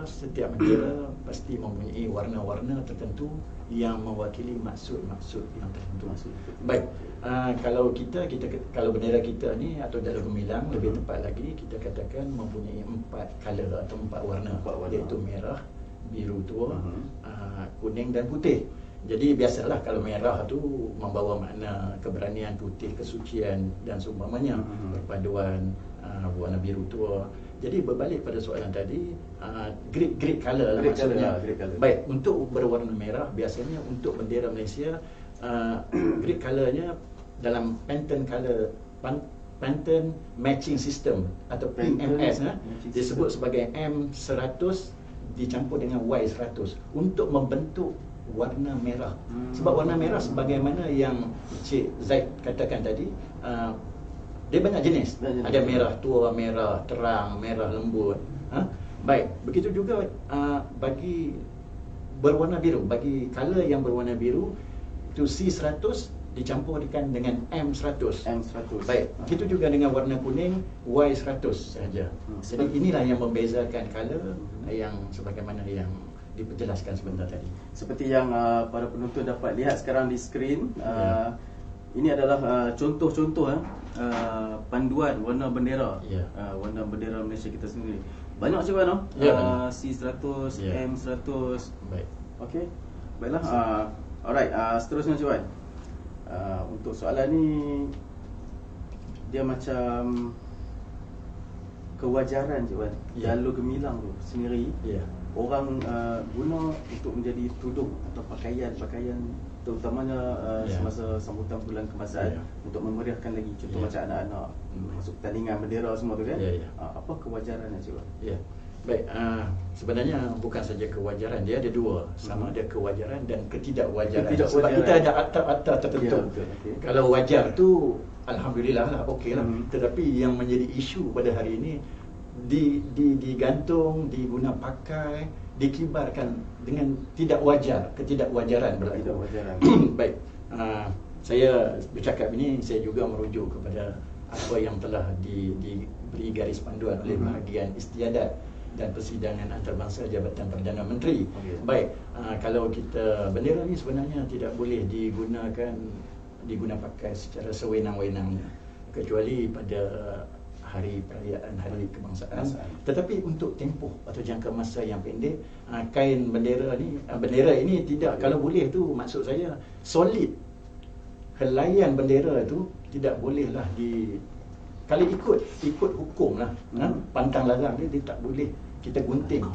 [SPEAKER 5] setiap bendera pasti mempunyai warna-warna tertentu yang mewakili maksud-maksud yang tertentu. Baik. Kalau kalau bendera kita ni atau Jalur Gemilang, lebih tepat lagi kita katakan mempunyai 4 color atau 4 warna, iaitu merah, biru tua, kuning dan putih. Jadi biasalah kalau merah tu membawa makna keberanian, putih kesucian dan seumpamanya, perpaduan warna biru tua. Jadi berbalik pada soalan tadi, great color lah maksudnya. Baik, untuk berwarna merah biasanya untuk bendera Malaysia, great colornya dalam Pantone Matching System atau PMS, disebut sebagai M100 dicampur dengan Y100 untuk membentuk warna merah. Sebab warna merah sebagaimana yang Cik Zaid katakan tadi, dia banyak jenis. Ada merah tua, merah terang, merah lembut. Baik, begitu juga bagi berwarna biru, bagi color yang berwarna biru, itu C100 dicampurkan dengan M100.
[SPEAKER 4] M100.
[SPEAKER 5] Baik, begitu juga dengan warna kuning Y100 saja. Jadi inilah yang membezakan color yang sebagaimana yang diperjelaskan sebentar tadi.
[SPEAKER 4] Seperti yang para penonton dapat lihat sekarang di skrin, ini adalah contoh-contoh panduan warna bendera, warna bendera Malaysia kita sendiri. Banyak Cik Wan, C100, M100.
[SPEAKER 5] Baik.
[SPEAKER 4] Okey, baiklah. Alright, seterusnya Cik Wan. Untuk soalan ni, dia macam kewajaran Cik Wan. Jalur gemilang tu sendiri, orang guna untuk menjadi tudung atau pakaian terutamanya semasa sambutan bulan kebangsaan untuk memeriahkan lagi, contoh macam anak-anak masuk pertandingan bendera semua tu kan. Apa kewajarannya Cik Wan?
[SPEAKER 5] Baik, sebenarnya bukan saja kewajaran, dia ada dua, sama ada kewajaran dan ketidakwajaran. Sebab kita ada akta-akta tertentu. Kalau wajar tu alhamdulillah lah, okey lah. Tetapi yang menjadi isu pada hari ini digantung, diguna pakai, dikibarkan dengan tidak wajar, ketidakwajaran berlaku. Baik, saya bercakap ini, saya juga merujuk kepada apa yang telah diberi garis panduan oleh bahagian istiadat dan persidangan antarabangsa Jabatan Perdana Menteri. Baik, kalau kita bendera ni sebenarnya tidak boleh diguna pakai secara sewenang-wenangnya, kecuali pada hari perayaan hari kebangsaan. Tetapi untuk tempoh atau jangka masa yang pendek, kain bendera ini tidak, kalau boleh tu, maksud saya solid. Helaian bendera tu tidak bolehlah kalau ikut hukum lah, pantang larang dia tak boleh kita gunting,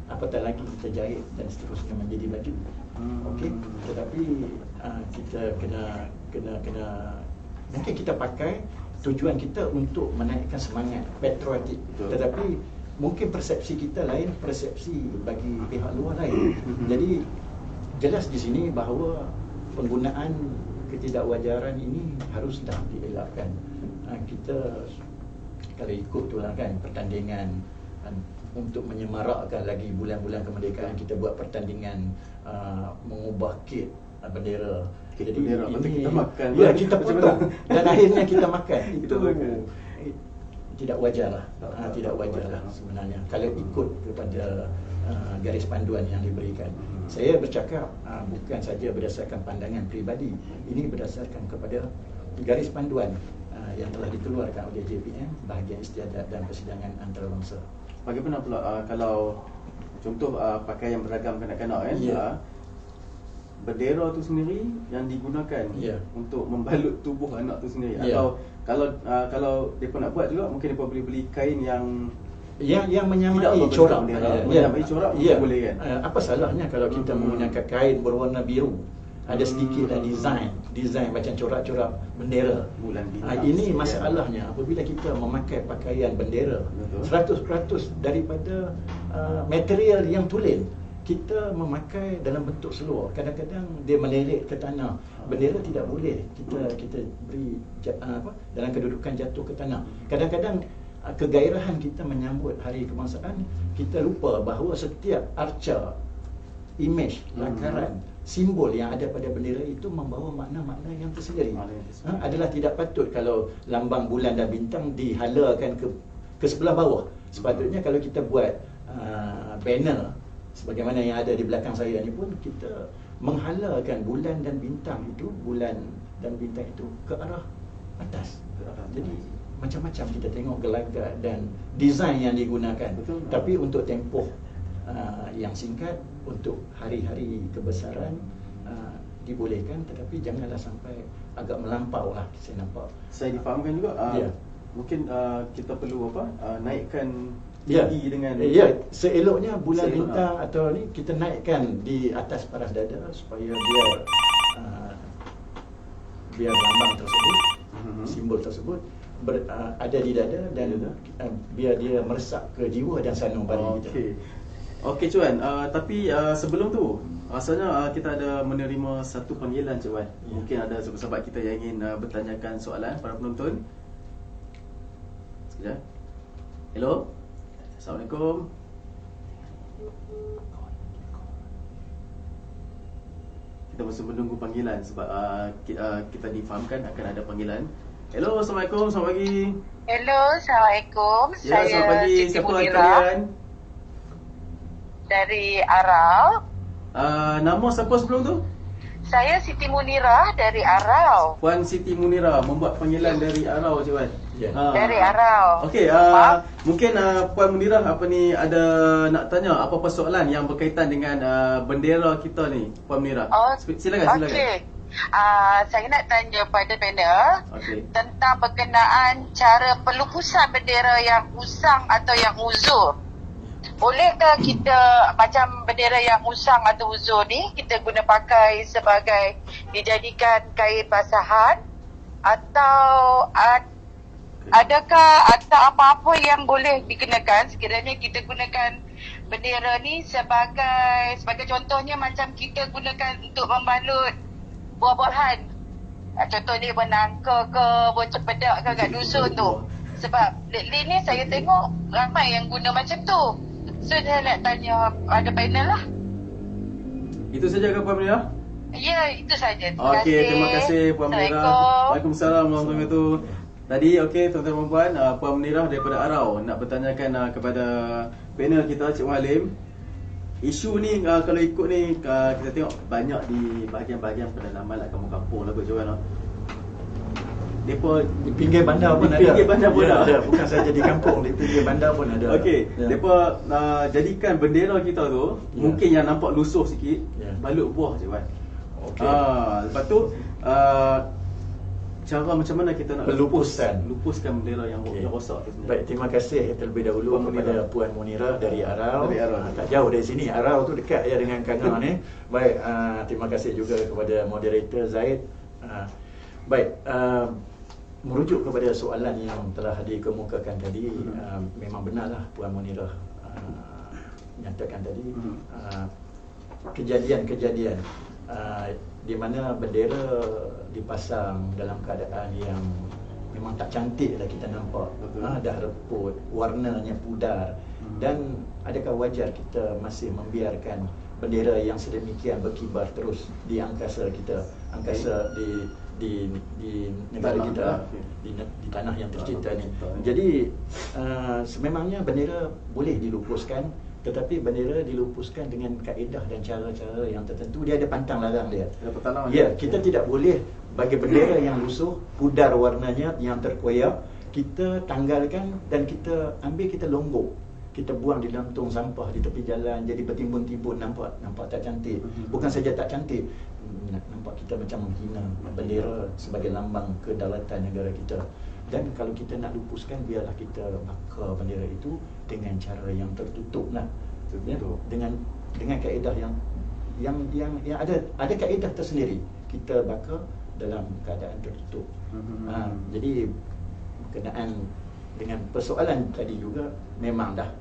[SPEAKER 5] apatah lagi kita jahit dan seterusnya menjadi baju. Okey, tetapi kita kena mungkin kita pakai, tujuan kita untuk menaikkan semangat patriotik. Tetapi mungkin persepsi kita lain, persepsi bagi pihak luar lain. Jadi jelas di sini bahawa penggunaan ketidakwajaran ini haruslah dielakkan. Kita kalau ikut tu lah kan, pertandingan untuk menyemarakkan lagi bulan-bulan kemerdekaan, kita buat pertandingan mengubah kit bendera. Jadi
[SPEAKER 4] bendera,
[SPEAKER 5] ini
[SPEAKER 4] kita makan,
[SPEAKER 5] kita potong dan akhirnya kita makan. Itu tidak wajar lah, tidak wajar lah sebenarnya kalau ikut kepada garis panduan yang diberikan. Saya bercakap bukan saja berdasarkan pandangan peribadi, ini berdasarkan kepada garis panduan yang telah dikeluarkan oleh JPM, Bahagian Istiadat dan Persidangan Antarabangsa.
[SPEAKER 4] Bagaimana pula kalau contoh pakaian beragam kanak-kanak kan? Bendera tu sendiri yang digunakan untuk membalut tubuh anak tu sendiri, atau kalau depa nak buat juga, mungkin depa boleh beli kain yang
[SPEAKER 5] menyamai corak,
[SPEAKER 4] menyamai corak, boleh kan?
[SPEAKER 5] Apa salahnya kalau kita menggunakan kain berwarna biru, ada sedikitlah design macam corak-corak bendera. Ini masalahnya apabila kita memakai pakaian bendera 100% daripada material yang tulen. Kita memakai dalam bentuk seluar, kadang-kadang dia melirik ke tanah. Bendera tidak boleh kita beri dalam kedudukan jatuh ke tanah. Kadang-kadang kegairahan kita menyambut hari kebangsaan, kita lupa bahawa setiap arca, imej, lakaran, simbol yang ada pada bendera itu membawa makna-makna yang tersendiri. Adalah tidak patut kalau lambang bulan dan bintang dihalakan ke sebelah bawah. Sepatutnya kalau kita buat banner sebagaimana yang ada di belakang saya ni pun, kita menghalakan bulan dan bintang itu ke arah atas. Jadi macam-macam kita tengok gelagat dan design yang digunakan. Tapi untuk tempoh yang singkat, untuk hari-hari kebesaran dibolehkan, tetapi janganlah sampai agak melampau lah, saya nampak.
[SPEAKER 4] Saya difahamkan juga mungkin kita perlu naikkan tinggi dengan
[SPEAKER 5] seeloknya bulan bintang atau ni kita naikkan di atas paras dada supaya biar lambang tersebut, simbol tersebut ada di dada dan biar dia meresap ke jiwa dan sanung badan kita.
[SPEAKER 4] Okey Cuan, tapi sebelum tu rasanya kita ada menerima satu panggilan Cuan. Mungkin ada sahabat-sahabat kita yang ingin bertanyakan soalan para penonton. Sekejap. Hello. Assalamualaikum. kita masih menunggu panggilan sebab kita difahamkan akan ada panggilan. Hello, Assalamualaikum, selamat pagi.
[SPEAKER 6] Hello, Assalamualaikum.
[SPEAKER 4] Ya,
[SPEAKER 6] Saya
[SPEAKER 4] selamat pagi.
[SPEAKER 6] Siti
[SPEAKER 4] Siapa
[SPEAKER 6] Munirah
[SPEAKER 4] kalian?
[SPEAKER 6] dari Arau.
[SPEAKER 4] Nama siapa sebelum tu?
[SPEAKER 6] Saya Siti Munirah dari Arau.
[SPEAKER 4] Puan Siti Munirah membuat panggilan dari Arau, Cik Wan.
[SPEAKER 5] Ya.
[SPEAKER 6] Dari Arau.
[SPEAKER 4] Okey,
[SPEAKER 6] Maaf.
[SPEAKER 4] mungkin Puan Munirah ada nak tanya apa-apa soalan yang berkaitan dengan bendera kita ni, Puan Munirah. Silakan.
[SPEAKER 6] Okey. Saya nak tanya pada panel
[SPEAKER 4] Okey.
[SPEAKER 6] tentang berkenaan cara pelupusan bendera yang usang atau yang uzur. Bolehkah kita macam bendera yang usang atau uzur ni kita guna pakai sebagai dijadikan kain basahan atau adakah atau apa-apa yang boleh dikenakan sekiranya kita gunakan bendera ni sebagai contohnya macam kita gunakan untuk membalut buah-buahan. Contohnya benangka ke, buah cempedak ke kat dusun tu. Sebab lately ni saya tengok ramai yang guna macam tu. So saya nak tanya ada panel lah.
[SPEAKER 4] Itu saja ke Puan Munirah?
[SPEAKER 6] Ya, itu saja.
[SPEAKER 4] Okey, terima kasih Puan Munirah. Waalaikumsalam warahmatullahi wabarakatuh. Tadi tuan-tuan dan puan, Puan Munirah daripada Arau nak bertanyakan kepada panel kita, Cik Halim. Isu ni kalau ikut ni kita tengok banyak di bahagian-bahagian pedalaman lah, kampung-kampung lah kot Cik Wan. Depa
[SPEAKER 5] Di pinggir bandar pun ada.
[SPEAKER 4] Di pinggir bandar pun ada.
[SPEAKER 5] Bukan saja di kampung, di pinggir bandar pun ada.
[SPEAKER 4] Okey,
[SPEAKER 5] Ya.
[SPEAKER 4] depa jadikan bendera kita tu mungkin yang nampak lusuh sikit, balut buah Cik Wan.
[SPEAKER 5] Okey.
[SPEAKER 4] Lepas tu cara macam mana kita nak lupuskan bendera yang rosak tu sebenarnya.
[SPEAKER 5] Baik, terima kasih terlebih dahulu
[SPEAKER 4] Puan
[SPEAKER 5] kepada
[SPEAKER 4] Munirah.
[SPEAKER 5] Puan Munirah dari Arau.
[SPEAKER 4] Dari Arau.
[SPEAKER 5] Tak jauh dari sini. Arau tu dekat ya dengan Kanga ni. Baik, terima kasih juga kepada moderator Zaid. Baik, merujuk kepada soalan yang telah dikemukakan tadi, memang benarlah Puan Munirah nyatakan tadi kejadian-kejadian di mana bendera dipasang dalam keadaan yang memang tak cantik dah kita nampak. Dah reput, warnanya pudar. Dan adakah wajar kita masih membiarkan bendera yang sedemikian berkibar terus di angkasa kita, angkasa di negara
[SPEAKER 4] Tanah
[SPEAKER 5] kita, di tanah yang tercipta ni. Jadi sememangnya bendera boleh dilupuskan, tetapi bendera dilupuskan dengan kaedah dan cara-cara yang tertentu. Dia ada pantang larang dia. Ya, kita tidak boleh bagi bendera yang lusuh, pudar warnanya, yang terkoyak, kita tanggalkan dan kita ambil, kita longgok. Kita buang di dalam tong sampah di tepi jalan, jadi bertimbun-timbun, nampak tak cantik. Bukan saja tak cantik, nampak kita macam menghina bendera sebagai lambang kedaulatan negara kita. Dan kalau kita nak lupuskan, biarlah kita bakar bendera itu dengan cara yang tertutup lah. Ya, dengan kaedah yang ada kaedah tersendiri. Kita bakar dalam keadaan tertutup. Jadi berkenaan dengan persoalan tadi juga, memang dah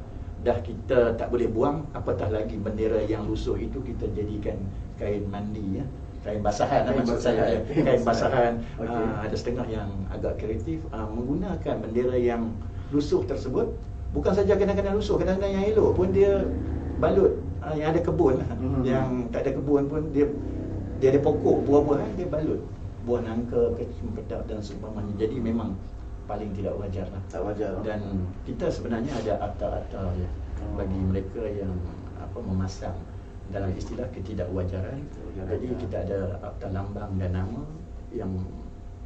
[SPEAKER 5] kita tak boleh buang, apatah lagi bendera yang lusuh itu kita jadikan kain mandi, ya. Kain basahan, maksud saya. Kain basahan. Ada setengah yang agak kreatif menggunakan bendera yang lusuh tersebut. Bukan saja kadang-kadang lusuh, kadang-kadang yang elok pun dia balut. Yang ada kebun, yang tak ada kebun pun dia ada pokok buah-buahan, dia balut buah nangka, cempedak dan seumpamanya. Jadi memang paling tidak wajar lah.
[SPEAKER 4] Tak wajar.
[SPEAKER 5] Dan kita sebenarnya ada akta-akta ya, bagi mereka yang memasang, dalam istilah ketidakwajaran. Jadi kita ada akta lambang dan nama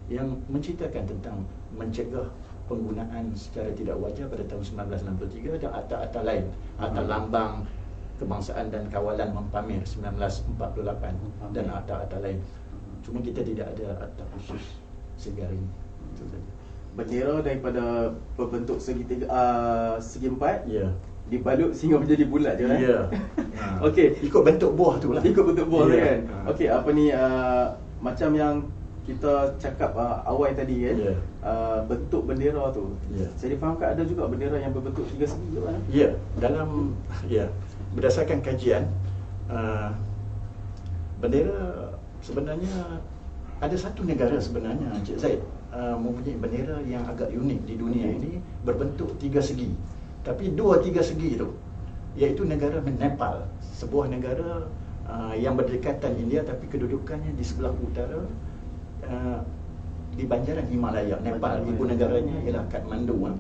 [SPEAKER 5] yang menceritakan tentang mencegah penggunaan secara tidak wajar pada tahun 1963. Ada akta-akta lain, akta lambang kebangsaan dan kawalan mempamer 1948 dan akta-akta lain. Cuma kita tidak ada akta khusus sehingga hari ini. Itu saja.
[SPEAKER 4] Bendera daripada berbentuk segi empat,
[SPEAKER 5] Ya.
[SPEAKER 4] dibalut sehingga menjadi bulat je kan?
[SPEAKER 5] Ya.
[SPEAKER 4] Okey,
[SPEAKER 5] Ikut bentuk buah tu lah.
[SPEAKER 4] ikut bentuk buah tu
[SPEAKER 5] Ya.
[SPEAKER 4] kan. Okey, apa ni macam yang kita cakap awal tadi kan,
[SPEAKER 5] Ya.
[SPEAKER 4] bentuk bendera tu.
[SPEAKER 5] Ya.
[SPEAKER 4] Saya difahamkan ada juga bendera yang berbentuk tiga segi ke mana?
[SPEAKER 5] Ya, berdasarkan kajian, bendera sebenarnya ada satu negara sebenarnya, Encik Zaid, mempunyai bendera yang agak unik di dunia ini, berbentuk tiga segi. Tapi 2-3 segi itu, iaitu negara Nepal, sebuah negara yang berdekatan India tapi kedudukannya di sebelah utara, di banjaran Himalaya, Nepal. Ibu negaranya ialah Kathmandu.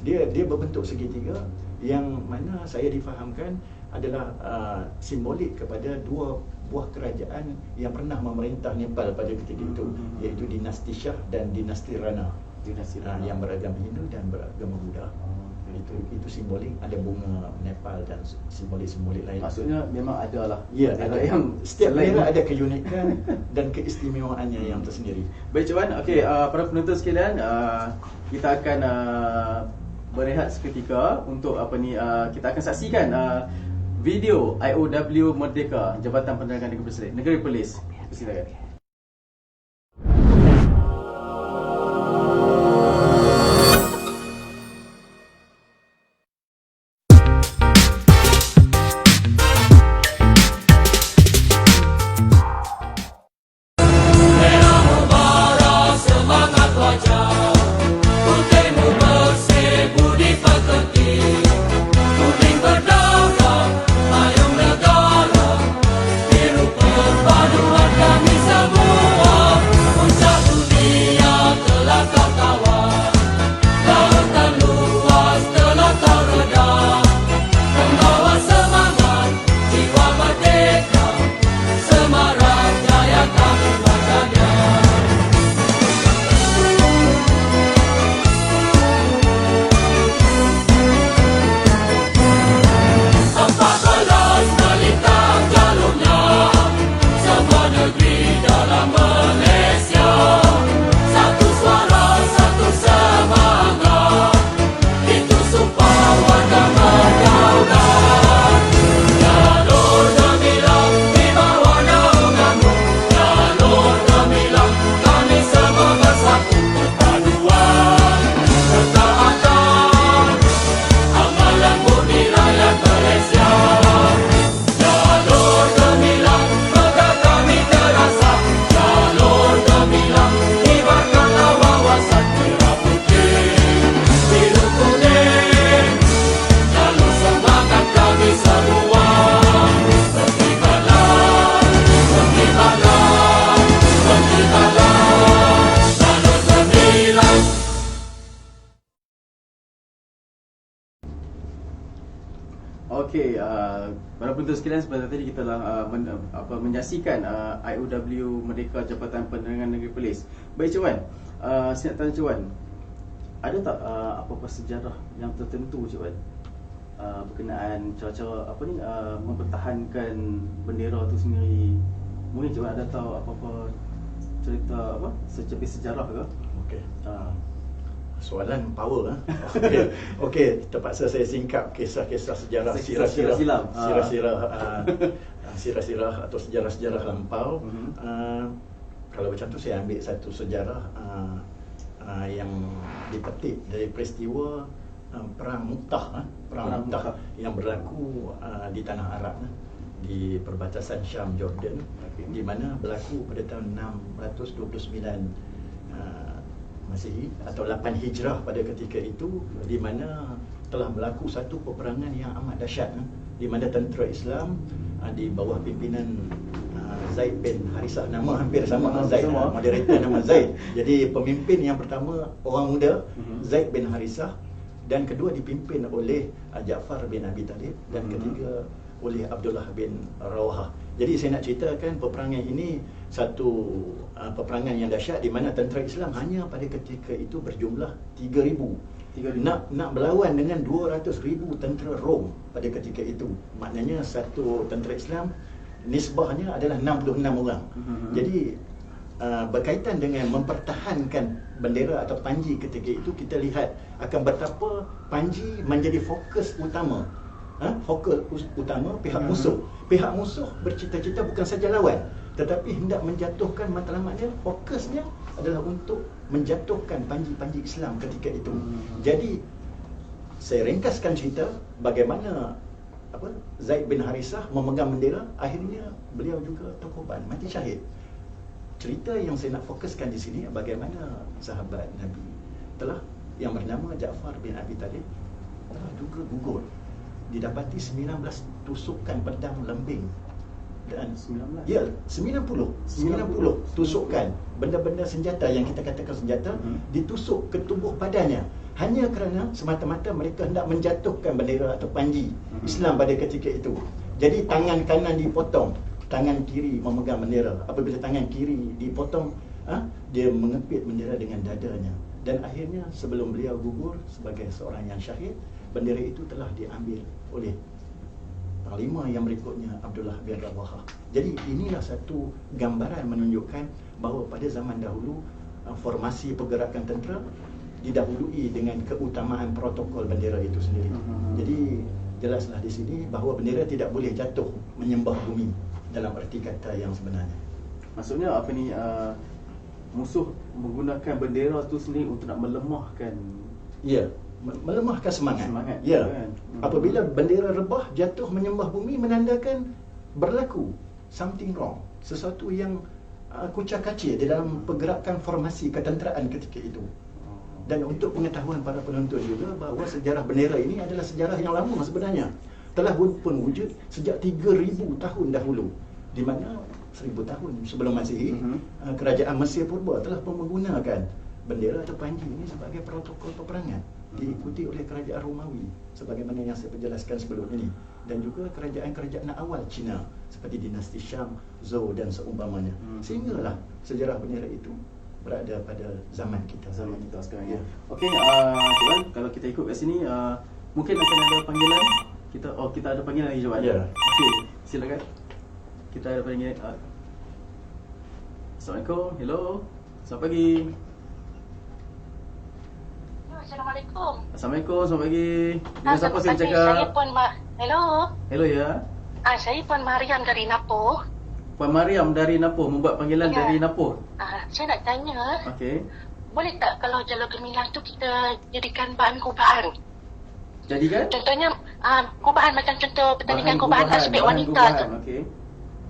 [SPEAKER 5] Dia berbentuk segitiga yang mana saya difahamkan adalah simbolik kepada dua buah kerajaan yang pernah memerintah Nepal pada ketika itu, iaitu dinasti Shah dan dinasti Rana, yang beragama Hindu dan beragama Buddha. Itu simbolik, ada bunga Nepal dan simbolik-simbolik lain.
[SPEAKER 4] Maksudnya memang ada lah.
[SPEAKER 5] Ya, setiap negara ada keunikan dan keistimewaannya yang tersendiri.
[SPEAKER 4] Baik Cik Wan, okey, para penonton sekalian, kita akan berehat seketika untuk kita akan saksikan video IOW Merdeka, Jabatan Penerangan Negeri Perlis. Silakan. Okey, para penonton sekalian, sebentar tadi kita telah menyaksikan IOW Merdeka, Jabatan Penerangan Negeri Perlis. Baik Cik Wan, saya nak tanya Cik Wan, ada tak apa-apa sejarah yang tertentu Cik Wan berkenaan cara-cara mempertahankan bendera tu sendiri? Mungkin Cik Wan ada tahu apa-apa cerita secermin sejarah ke?
[SPEAKER 5] Okey. Soalan power. Okey, terpaksa saya singkap kisah-kisah sejarah, sirah-sirah atau sejarah-sejarah lampau. Kalau macam tu saya ambil satu sejarah yang dipetik dari peristiwa Perang Mu'tah, yang berlaku di tanah Arab, di perbatasan Syam Jordan, di mana berlaku pada tahun 629 Masihi atau 8 Hijrah pada ketika itu, di mana telah berlaku satu peperangan yang amat dahsyat, di mana tentera Islam di bawah pimpinan Zaid bin Harisah, nama hampir sama Zaid, moderator nama Zaid. Jadi pemimpin yang pertama orang muda Zaid bin Harisah, dan kedua dipimpin oleh Ja'far bin Abi Talib, dan ketiga oleh Abdullah bin Rawahah. Jadi saya nak ceritakan peperangan ini satu peperangan yang dahsyat, di mana tentera Islam hanya pada ketika itu berjumlah 3,000. Nak berlawan dengan 200,000 tentera Rom pada ketika itu. Maknanya satu tentera Islam nisbahnya adalah 66 orang. Jadi berkaitan dengan mempertahankan bendera atau panji ketika itu, kita lihat akan betapa panji menjadi fokus utama. Fokus utama pihak musuh. Pihak musuh bercita-cita bukan saja lawan, tetapi hendak menjatuhkan matlamatnya. Fokusnya adalah untuk menjatuhkan panji-panji Islam ketika itu. Jadi saya ringkaskan cerita bagaimana Zaid bin Harisah memegang bendera. Akhirnya beliau juga terkorban, mati syahid. Cerita yang saya nak fokuskan di sini, bagaimana sahabat Nabi yang bernama Ja'far bin Abi Talib telah juga gugur. Didapati 19 tusukan pedang lembing dan
[SPEAKER 4] 19.
[SPEAKER 5] ya 90 tusukan benda-benda senjata yang kita katakan senjata ditusuk ke tubuh badannya hanya kerana semata-mata mereka hendak menjatuhkan bendera atau panji Islam pada ketika itu. Jadi tangan kanan dipotong, tangan kiri memegang bendera. Apabila tangan kiri dipotong, dia mengepit bendera dengan dadanya. Dan akhirnya sebelum beliau gugur sebagai seorang yang syahid, bendera itu telah diambil oleh Panglima yang berikutnya, Abdullah bin Rawahah. Jadi inilah satu gambaran menunjukkan bahawa pada zaman dahulu formasi pergerakan tentera didahului dengan keutamaan protokol bendera itu sendiri. Jadi jelaslah di sini bahawa bendera tidak boleh jatuh menyembah bumi dalam erti kata yang sebenarnya.
[SPEAKER 4] Maksudnya apa ni, musuh menggunakan bendera tu sendiri untuk nak melemahkan.
[SPEAKER 5] Ya, melemahkan semangat. Ya.
[SPEAKER 4] Kan?
[SPEAKER 5] Apabila bendera rebah jatuh menyembah bumi menandakan berlaku something wrong, sesuatu yang kucak-kacir di dalam pergerakan formasi ketenteraan ketika itu. Dan untuk pengetahuan para penonton juga bahawa sejarah bendera ini adalah sejarah yang lama sebenarnya. Telah pun wujud sejak 3000 tahun dahulu, di mana 1000 tahun sebelum Masihi, kerajaan Mesir purba telah pun menggunakan bendera atau panji ini sebagai protokol peperangan, diikuti oleh kerajaan Romawi sebagaimana yang saya perjelaskan sebelum ini, dan juga kerajaan-kerajaan awal Cina seperti dinasti Syam, Zhou dan seumpamanya. Sehinggalah sejarah bendera itu berada pada zaman kita
[SPEAKER 4] sekarang ya. Okey, Cik Wan, kalau kita ikut kat sini mungkin akan ada panggilan. Kita ada panggilan lagi, Cik Wan.
[SPEAKER 5] Ya.
[SPEAKER 4] Okey, silakan. Kita ada panggilan. Assalamualaikum. Hello. Selamat pagi.
[SPEAKER 6] Assalamualaikum.
[SPEAKER 4] Assalamualaikum, selamat pagi. Dengan siapa saya bercakap?
[SPEAKER 6] Saya Puan Hello.
[SPEAKER 4] Hello ya.
[SPEAKER 6] Saya Puan Mariam dari Napo.
[SPEAKER 4] Puan Mariam dari Napo membuat panggilan
[SPEAKER 6] Ya.
[SPEAKER 4] dari Napo.
[SPEAKER 6] Saya nak tanya,
[SPEAKER 4] Okey.
[SPEAKER 6] boleh tak kalau jalur gemilang tu kita jadikan bahan gubahan?
[SPEAKER 4] Jadikan
[SPEAKER 6] Contohnya gubahan macam contoh pertandingan gubahan aspek wanita tu.
[SPEAKER 4] Okey.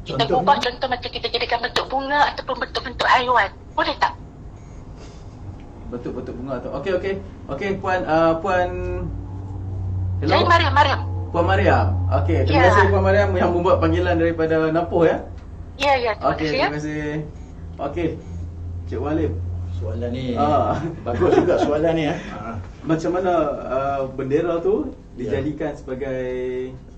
[SPEAKER 6] Kita gubah contoh macam kita jadikan bentuk bunga ataupun bentuk-bentuk haiwan. Boleh tak?
[SPEAKER 4] Bentuk-bentuk bunga tu. Okey. Okey, Puan Hello.
[SPEAKER 6] Saya Mariam.
[SPEAKER 4] Puan Mariam. Okey, terima
[SPEAKER 6] Ya.
[SPEAKER 4] kasih Puan Mariam yang membuat panggilan daripada Napo ya.
[SPEAKER 6] Ya, terima
[SPEAKER 4] Okey,
[SPEAKER 6] kasih ya.
[SPEAKER 4] terima kasih. Okey. Cik Walim,
[SPEAKER 5] Soalan ni
[SPEAKER 4] Ah.
[SPEAKER 5] bagus juga soalan ni.
[SPEAKER 4] macam mana bendera tu
[SPEAKER 5] Ya.
[SPEAKER 4] dijadikan sebagai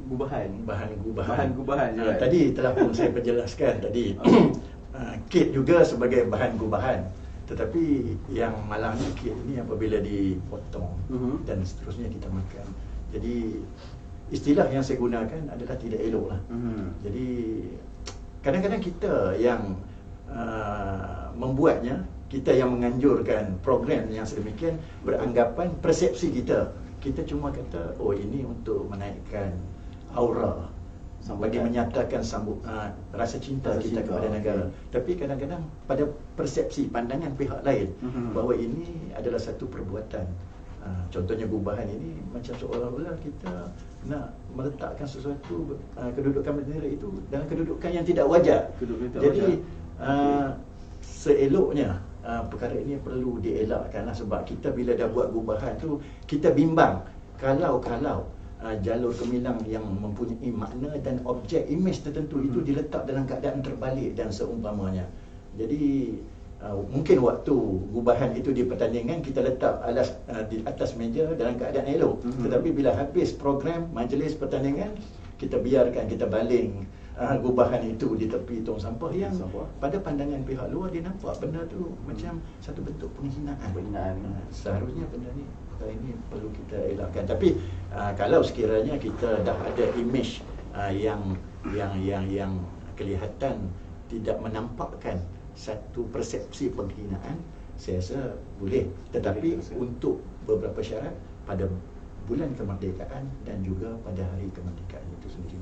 [SPEAKER 4] gubahan?
[SPEAKER 5] Bahan
[SPEAKER 4] Bahan gubahan juga.
[SPEAKER 5] Tadi telah pun saya perjelaskan tadi. Kit juga sebagai bahan gubahan. Tetapi yang malang ni kit ni apabila dipotong dan seterusnya kita makan. Jadi istilah yang saya gunakan adalah tidak elok lah. Jadi kadang-kadang kita yang membuatnya, kita yang menganjurkan program yang sedemikian, beranggapan persepsi kita cuma kata ini untuk menaikkan aura, bagi menyatakan rasa cinta kita kepada negara. Tapi kadang-kadang pada persepsi pandangan pihak lain bahawa ini adalah satu perbuatan, contohnya gubahan ini macam seolah-olah kita nak meletakkan sesuatu kedudukan bendera itu dalam kedudukan yang tidak wajar. Jadi seeloknya perkara ini perlu dielakkanlah, sebab kita bila dah buat gubahan tu kita bimbang kalau jalur gemilang yang mempunyai makna dan objek imej tertentu itu diletak dalam keadaan terbalik dan seumpamanya. Jadi mungkin waktu gubahan itu di pertandingan kita letak di atas meja dalam keadaan elok, tetapi bila habis program majlis pertandingan kita biarkan, kita baling gubahan itu di tepi tong sampah yang pada pandangan pihak luar dia nampak benda tu macam satu bentuk penghinaan. Seharusnya benda ni, perkara ini perlu kita elakkan. Tapi kalau sekiranya kita dah ada imej yang kelihatan tidak menampakkan satu persepsi penghinaan, saya rasa boleh. Tetapi untuk beberapa syarat pada bulan kemerdekaan dan juga pada hari kemerdekaan itu sendiri,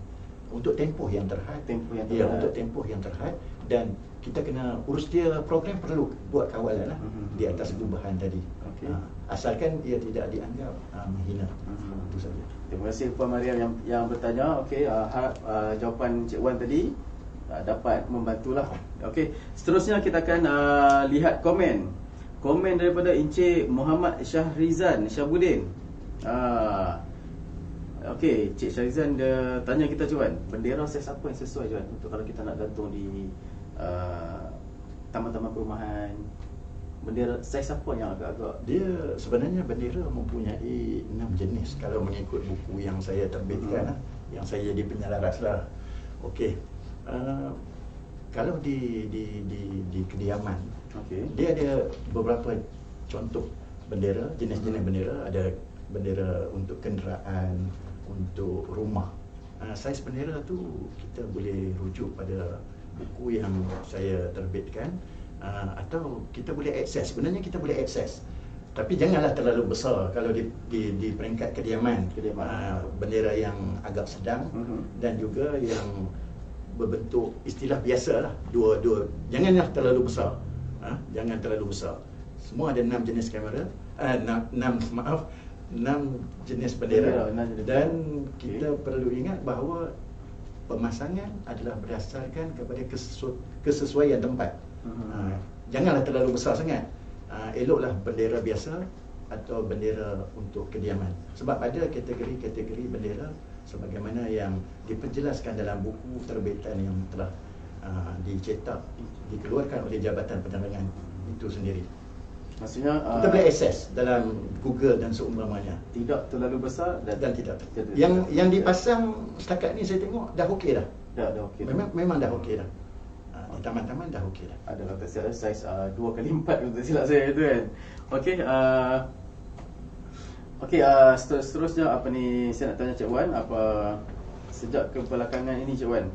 [SPEAKER 5] untuk tempoh yang terhad. Untuk tempoh yang terhad, dan kita kena urus dia, program perlu buat kawalan di atas gubahan tadi. Asalkan ia tidak dianggap menghina. Itu saja.
[SPEAKER 4] Terima kasih Puan Mariam yang bertanya. Okey, harap jawapan Cik Wan tadi dapat membantulah. Okey, seterusnya kita akan lihat komen daripada Encik Muhammad Syahrizan Syahbudin. Okey, Cik Syarizan dia tanya kita Wan, bendera saiz apa yang sesuai Wan untuk kalau kita nak gantung di taman-taman perumahan? Bendera saiz apa yang agak-agak?
[SPEAKER 5] Dia sebenarnya bendera mempunyai 6 jenis kalau mengikut buku yang saya terbitkan, yang saya jadi penyelaras lah. Okey. Kalau di kediaman, dia ada beberapa contoh bendera, jenis-jenis bendera. Ada bendera untuk kenderaan, untuk rumah. Saiz bendera tu kita boleh rujuk pada buku yang saya terbitkan, atau kita boleh akses. Sebenarnya kita boleh akses, tapi janganlah terlalu besar. Kalau di peringkat kediaman, bendera yang agak sedang dan juga yang berbentuk istilah biasa lah, dua. Janganlah terlalu besar. Jangan terlalu besar. Semua ada 6 jenis kamera, 6 jenis bendera. Dan kita perlu ingat bahawa pemasangan adalah berdasarkan kepada kesesuaian tempat. Janganlah terlalu besar sangat. Eloklah bendera biasa atau bendera untuk kediaman. Sebab ada kategori-kategori bendera sebagaimana yang diperjelaskan dalam buku terbitan yang telah dicetak, dikeluarkan oleh Jabatan Penerangan itu sendiri.
[SPEAKER 4] Maksudnya
[SPEAKER 5] kita boleh akses dalam Google dan seumpamanya.
[SPEAKER 4] Tidak terlalu besar dan
[SPEAKER 5] tidak. Yang dipasang setakat ni saya tengok dah okey dah.
[SPEAKER 4] Dah okey.
[SPEAKER 5] Memang dah okey dah. Di taman-taman dah okey dah.
[SPEAKER 4] Ada kalau tak silap saiz 2x4 kalau tak silap saya tu kan. Okey, seterusnya apa ni saya nak tanya Cik Wan, apa sejak kebelakangan ini Cik Wan,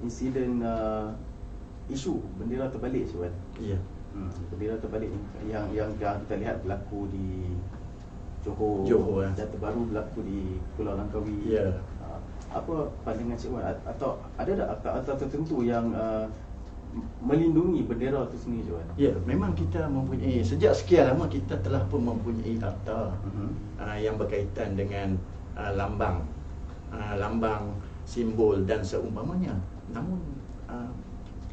[SPEAKER 4] insiden isu bendera terbalik Cik Wan.
[SPEAKER 5] Ya.
[SPEAKER 4] Bendera terbalik ni yang kita lihat berlaku di Johor dan terbaru berlaku di Pulau Langkawi.
[SPEAKER 5] Ya.
[SPEAKER 4] Apa pandangan Cik Wan, atau ada tak akta-akta tertentu yang melindungi bendera itu sendiri Cik Wan?
[SPEAKER 5] Ya, memang kita mempunyai, sejak sekian lama kita telah pun mempunyai akta yang berkaitan dengan lambang, simbol dan seumpamanya. Namun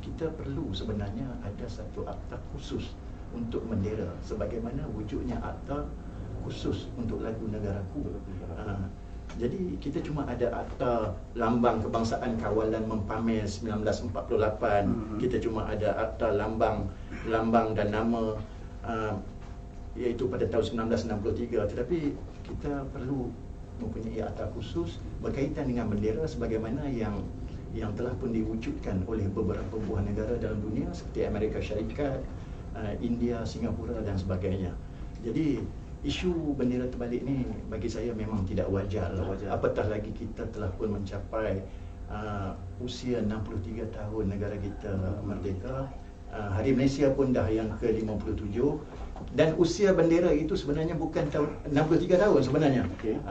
[SPEAKER 5] kita perlu sebenarnya ada satu akta khusus untuk bendera, sebagaimana wujudnya akta khusus untuk lagu negaraku. Jadi kita cuma ada akta lambang kebangsaan kawalan mempamer 1948. Kita cuma ada akta lambang dan nama iaitu pada tahun 1963. Tetapi kita perlu mempunyai akta khusus berkaitan dengan bendera sebagaimana yang telah pun diwujudkan oleh beberapa buah negara dalam dunia seperti Amerika Syarikat, India, Singapura dan sebagainya. Jadi isu bendera terbalik ni bagi saya memang tidak wajar lah. Apatah lagi kita telah pun mencapai usia 63 tahun negara kita merdeka. Hari Malaysia pun dah yang ke-57. Dan usia bendera itu sebenarnya bukan tahun 63 tahun sebenarnya.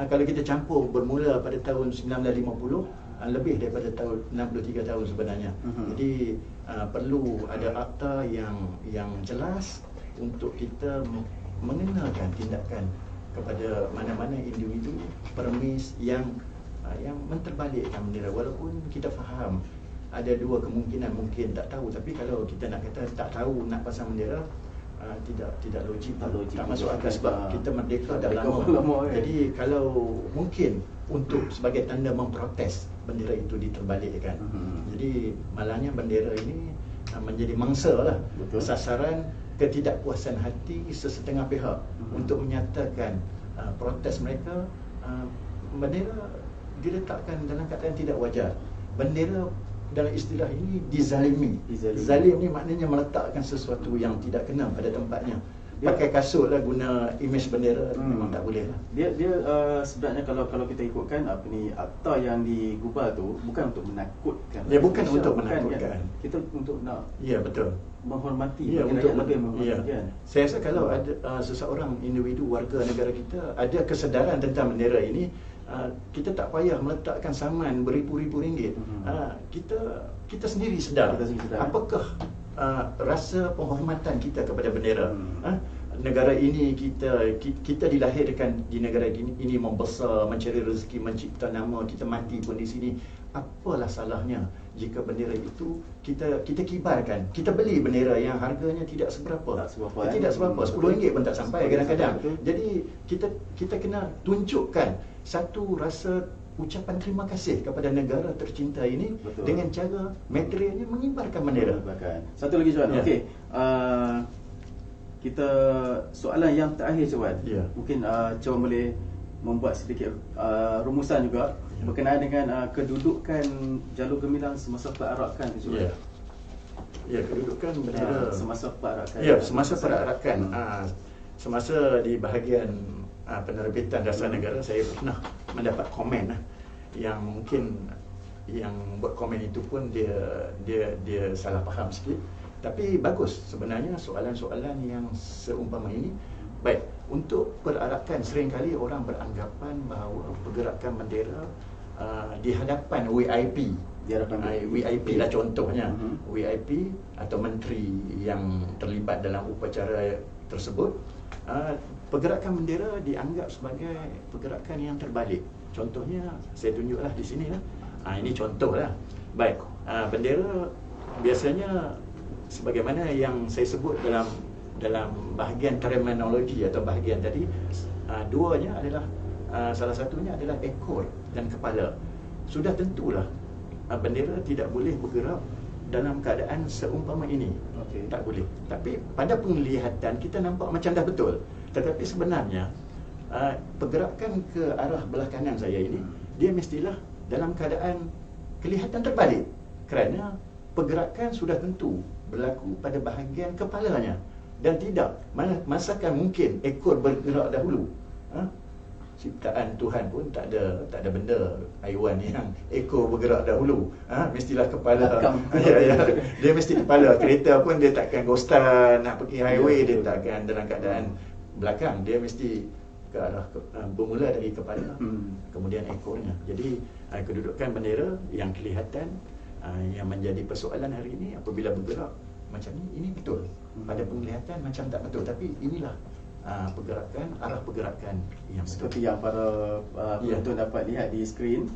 [SPEAKER 5] Kalau kita campur bermula pada tahun 1950, lebih daripada tahun 63 tahun sebenarnya. Jadi perlu ada akta yang jelas untuk kita mengenalkan tindakan kepada mana-mana individu permis yang menterbalikkan bendera. Walaupun kita faham ada dua kemungkinan, mungkin tak tahu, tapi kalau kita nak kata tak tahu nak pasang bendera, tidak logik, tak masuk akal sebab kita merdeka dah lama. Jadi kalau mungkin untuk sebagai tanda memprotes bendera itu diterbalikkan. Jadi malangnya bendera ini menjadi mangsa lah, sasaran ketidakpuasan hati sesetengah pihak untuk menyatakan protes mereka. Bendera diletakkan dalam keadaan tidak wajar. Bendera dalam istilah ini dizalimi. Zalim ni maknanya meletakkan sesuatu yang tidak kena pada tempatnya. Pakai kasut lah guna imej bendera, memang tak boleh lah.
[SPEAKER 4] Dia sebenarnya kalau kita ikutkan apa ni, akta yang digubal tu bukan untuk menakutkan.
[SPEAKER 5] Ya, bukan untuk menakutkan.
[SPEAKER 4] Kita untuk nak,
[SPEAKER 5] ya betul,
[SPEAKER 4] menghormati,
[SPEAKER 5] untuk
[SPEAKER 4] lebih menghormati kan.
[SPEAKER 5] Saya rasa kalau ada seseorang individu warga negara kita ada kesedaran tentang bendera ini, kita tak payah meletakkan saman beribu-ribu ringgit. Kita sendiri sedar apakah rasa penghormatan kita kepada bendera. Negara ini kita dilahirkan di negara ini, membesar, mencari rezeki, mencipta nama, kita mati pun di sini. Apalah salahnya jika bendera itu kita kibarkan. Kita beli bendera yang harganya tidak seberapa. Tidak seberapa, RM10 pun tak sampai kadang-kadang. Jadi kita kena tunjukkan satu rasa ucapan terima kasih kepada negara tercinta ini. Betul. Dengan cara materialnya mengibarkan bendera.
[SPEAKER 4] Satu lagi Johan.
[SPEAKER 5] Ya.
[SPEAKER 4] Okey. Kita soalan yang terakhir Johan.
[SPEAKER 5] Ya.
[SPEAKER 4] Mungkin Johan boleh membuat sedikit rumusan juga berkenaan dengan kedudukan Jalur Gemilang semasa perarakan tu.
[SPEAKER 5] Ya. Ya, kedudukan bendera
[SPEAKER 4] semasa perarakan.
[SPEAKER 5] Ya, semasa perarakan. Semasa di bahagian penerbitan dasar negara, saya pernah mendapat komen yang mungkin yang buat komen itu pun dia salah faham sikit. Tapi bagus sebenarnya soalan-soalan yang seumpama ini. Baik, untuk perarakan seringkali orang beranggapan bahawa pergerakan bendera di hadapan VIP. VIP lah contohnya. VIP atau menteri yang terlibat dalam upacara tersebut, pergerakan bendera dianggap sebagai pergerakan yang terbalik. Contohnya saya tunjuklah di sini lah. Ini contohlah. Baik, bendera biasanya sebagaimana yang saya sebut dalam bahagian terminologi atau bahagian tadi, duanya adalah salah satunya adalah ekor dan kepala. Sudah tentulah bendera tidak boleh bergerak dalam keadaan seumpama ini. Tak boleh. Tapi pada penglihatan kita nampak macam dah betul. Tetapi sebenarnya pergerakan ke arah belah kanan saya ini, dia mestilah dalam keadaan kelihatan terbalik, kerana pergerakan sudah tentu berlaku pada bahagian kepalanya. Dan tidak, masakan mungkin ekor bergerak dahulu. Ciptaan Tuhan pun tak ada benda haiwan yang ekor bergerak dahulu. Mestilah kepala. Dia mesti kepala. Kereta pun dia takkan ghostan nak pergi highway, dia takkan dalam keadaan belakang. Dia mesti ke arah bermula dari kepala, kemudian ekornya. Jadi kedudukan bendera yang kelihatan, yang menjadi persoalan hari ini, apabila bergerak macam ini betul. Pada penglihatan macam tak betul, tapi inilah pergerakan, arah pergerakan yang
[SPEAKER 4] seperti yang para penonton dapat lihat di skrin.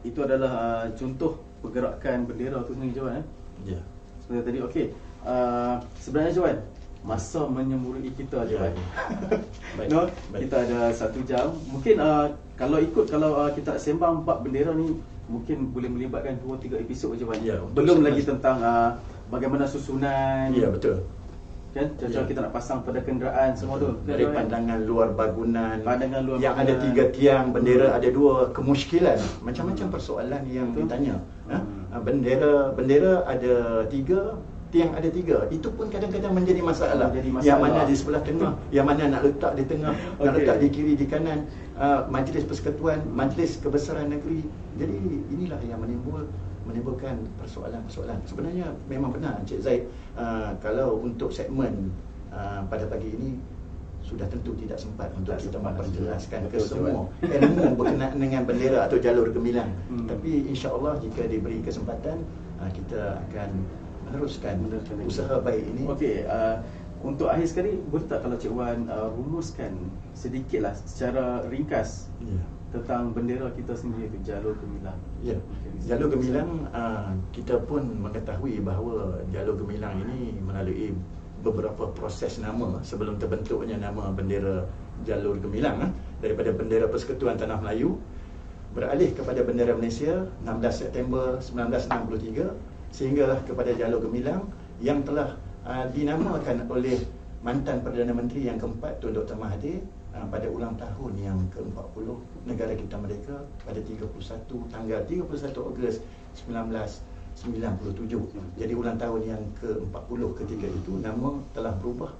[SPEAKER 4] Itu adalah contoh pergerakan bendera tu sendiri Johan. Seperti tadi. Okey, sebenarnya Johan, masa menyemburui kita Johan. No, kita ada 1 jam. Mungkin kalau kita sembang bab bendera ni, mungkin boleh melibatkan 2-3 episod Johan. Belum lagi tentang bagaimana susunan.
[SPEAKER 5] Ya, betul.
[SPEAKER 4] Kan contoh kita nak pasang pada kenderaan semua tu
[SPEAKER 5] dari pandangan luar bangunan, yang ada 3 tiang bendera, ada 2 kemusykilan, macam-macam persoalan yang ditanya. Bendera ada 3, tiang ada 3, itu pun kadang-kadang menjadi masalah. Yang mana di sebelah tengah, yang mana nak letak di tengah, nak letak di kiri, di kanan, Majlis Persekutuan, Majlis Kebesaran Negeri. Jadi inilah yang menimbulkan persoalan-persoalan. Sebenarnya memang benar Encik Zaid, kalau untuk segmen pada pagi ini sudah tentu tidak sempat untuk kita memperjelaskan ke semua ilmu berkenaan dengan bendera atau jalur gemilang. Tapi insya-Allah jika diberi kesempatan, kita akan meneruskan usaha baik ini.
[SPEAKER 4] Okey, untuk akhir sekali, boleh tak kalau Cik Wan rumuskan sedikitlah secara ringkas tentang bendera kita sendiri itu, Jalur Gemilang?
[SPEAKER 5] Ya, Jalur Gemilang, kita pun mengetahui bahawa Jalur Gemilang ini melalui beberapa proses nama sebelum terbentuknya nama bendera Jalur Gemilang. Daripada bendera Persekutuan Tanah Melayu beralih kepada bendera Malaysia 16 September 1963, sehinggalah kepada Jalur Gemilang yang telah dinamakan oleh mantan Perdana Menteri yang keempat Tun Dr. Mahathir pada ulang tahun yang ke-40 negara kita merdeka pada tanggal 31 Ogos 1997. Jadi ulang tahun yang ke-40 ketika itu nama telah berubah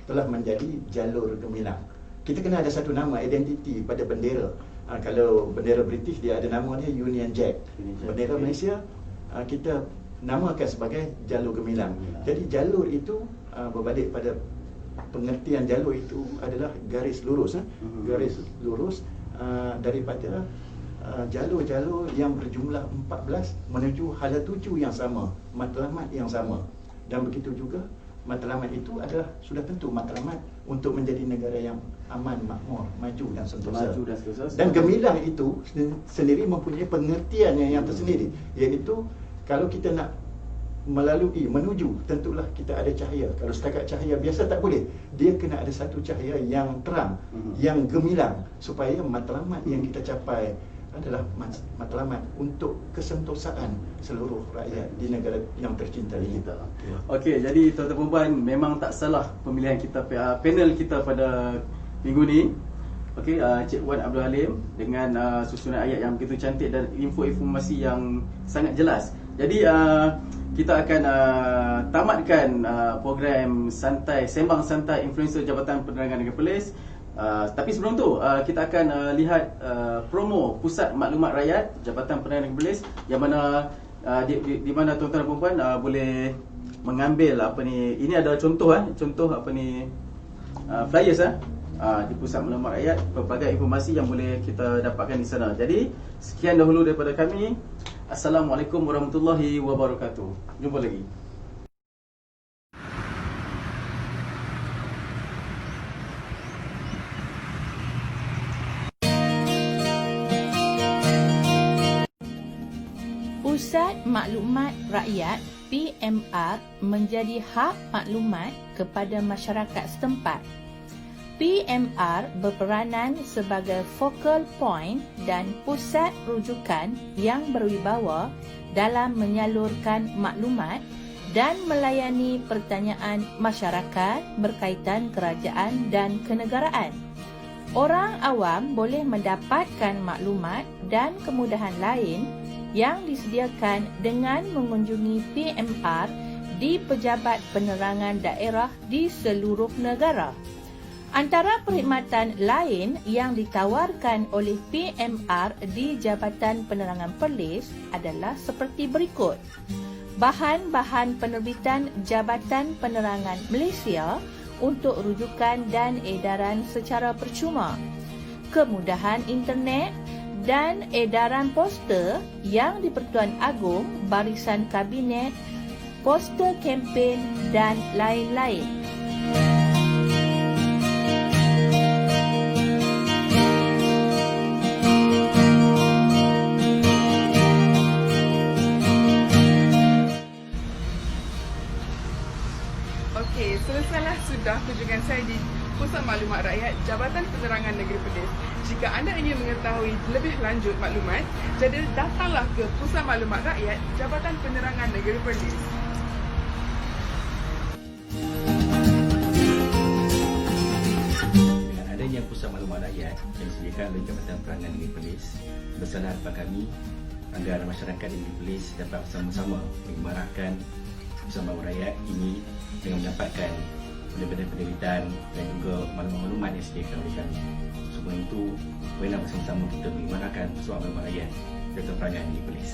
[SPEAKER 5] telah menjadi Jalur Gemilang. Kita kena ada satu nama identiti pada bendera. Kalau bendera British dia ada nama dia Union Jack. Bendera Malaysia kita namakan sebagai Jalur Gemilang. Jadi jalur itu berbalik pada pengertian jalur itu adalah garis lurus, garis lurus daripada jalur-jalur yang berjumlah 14 menuju hala tuju yang sama, matlamat yang sama. Dan begitu juga matlamat itu adalah sudah tentu matlamat untuk menjadi negara yang aman, makmur, maju dan sentosa. Dan gemilang itu sendiri mempunyai pengertian yang tersendiri, iaitu kalau kita nak menuju, tentulah kita ada cahaya. Kalau setakat cahaya biasa tak boleh. Dia kena ada satu cahaya yang terang, yang gemilang, supaya matlamat yang kita capai adalah matlamat untuk kesentosaan seluruh rakyat di negara yang tercinta ini.
[SPEAKER 4] Okey, jadi tuan-tuan dan puan, memang tak salah pemilihan kita, panel kita pada minggu ni. Okey, Cik Wan Abdul Halim dengan susunan ayat yang begitu cantik dan informasi yang sangat jelas. Jadi kita akan tamatkan program sembang santai influencer Jabatan Penerangan Negeri Perlis. Tapi sebelum tu kita akan lihat promo Pusat Maklumat Rakyat Jabatan Penerangan Negeri Perlis, yang mana di mana tuan-tuan dan puan boleh mengambil ini adalah contoh flyers di Pusat Maklumat Rakyat, pelbagai informasi yang boleh kita dapatkan di sana. Jadi sekian dahulu daripada kami. Assalamualaikum warahmatullahi wabarakatuh. Jumpa lagi.
[SPEAKER 7] Pusat Maklumat Rakyat PMR menjadi hub maklumat kepada masyarakat setempat. PMR berperanan sebagai focal point dan pusat rujukan yang berwibawa dalam menyalurkan maklumat dan melayani pertanyaan masyarakat berkaitan kerajaan dan kenegaraan. Orang awam boleh mendapatkan maklumat dan kemudahan lain yang disediakan dengan mengunjungi PMR di Pejabat Penerangan Daerah di seluruh negara. Antara perkhidmatan lain yang ditawarkan oleh PMR di Jabatan Penerangan Perlis adalah seperti berikut. Bahan-bahan penerbitan Jabatan Penerangan Malaysia untuk rujukan dan edaran secara percuma, kemudahan internet dan edaran poster yang di-Pertuan Agong, barisan kabinet, poster kempen dan lain-lain.
[SPEAKER 8] Okey, selesailah sudah kunjungan saya di Pusat Maklumat Rakyat Jabatan Penerangan Negeri Perlis. Jika anda ingin mengetahui lebih lanjut maklumat, jadi datanglah ke Pusat Maklumat Rakyat Jabatan Penerangan Negeri Perlis.
[SPEAKER 9] Dengan adanya Pusat Maklumat Rakyat yang disediakan oleh Jabatan Penerangan Negeri Perlis, bersama harapan kami agar masyarakat Negeri Perlis dapat bersama-sama mengimarahkan Pusat Maklumat Rakyat ini dengan mendapatkan benda-benda penerbitan dan juga maklumat-maklumat yang disediakan oleh kami. Semua itu, marilah bersama-sama kita mengimarahkan Pusat Maklumat Rakyat Jabatan Penerangan Negeri Perlis.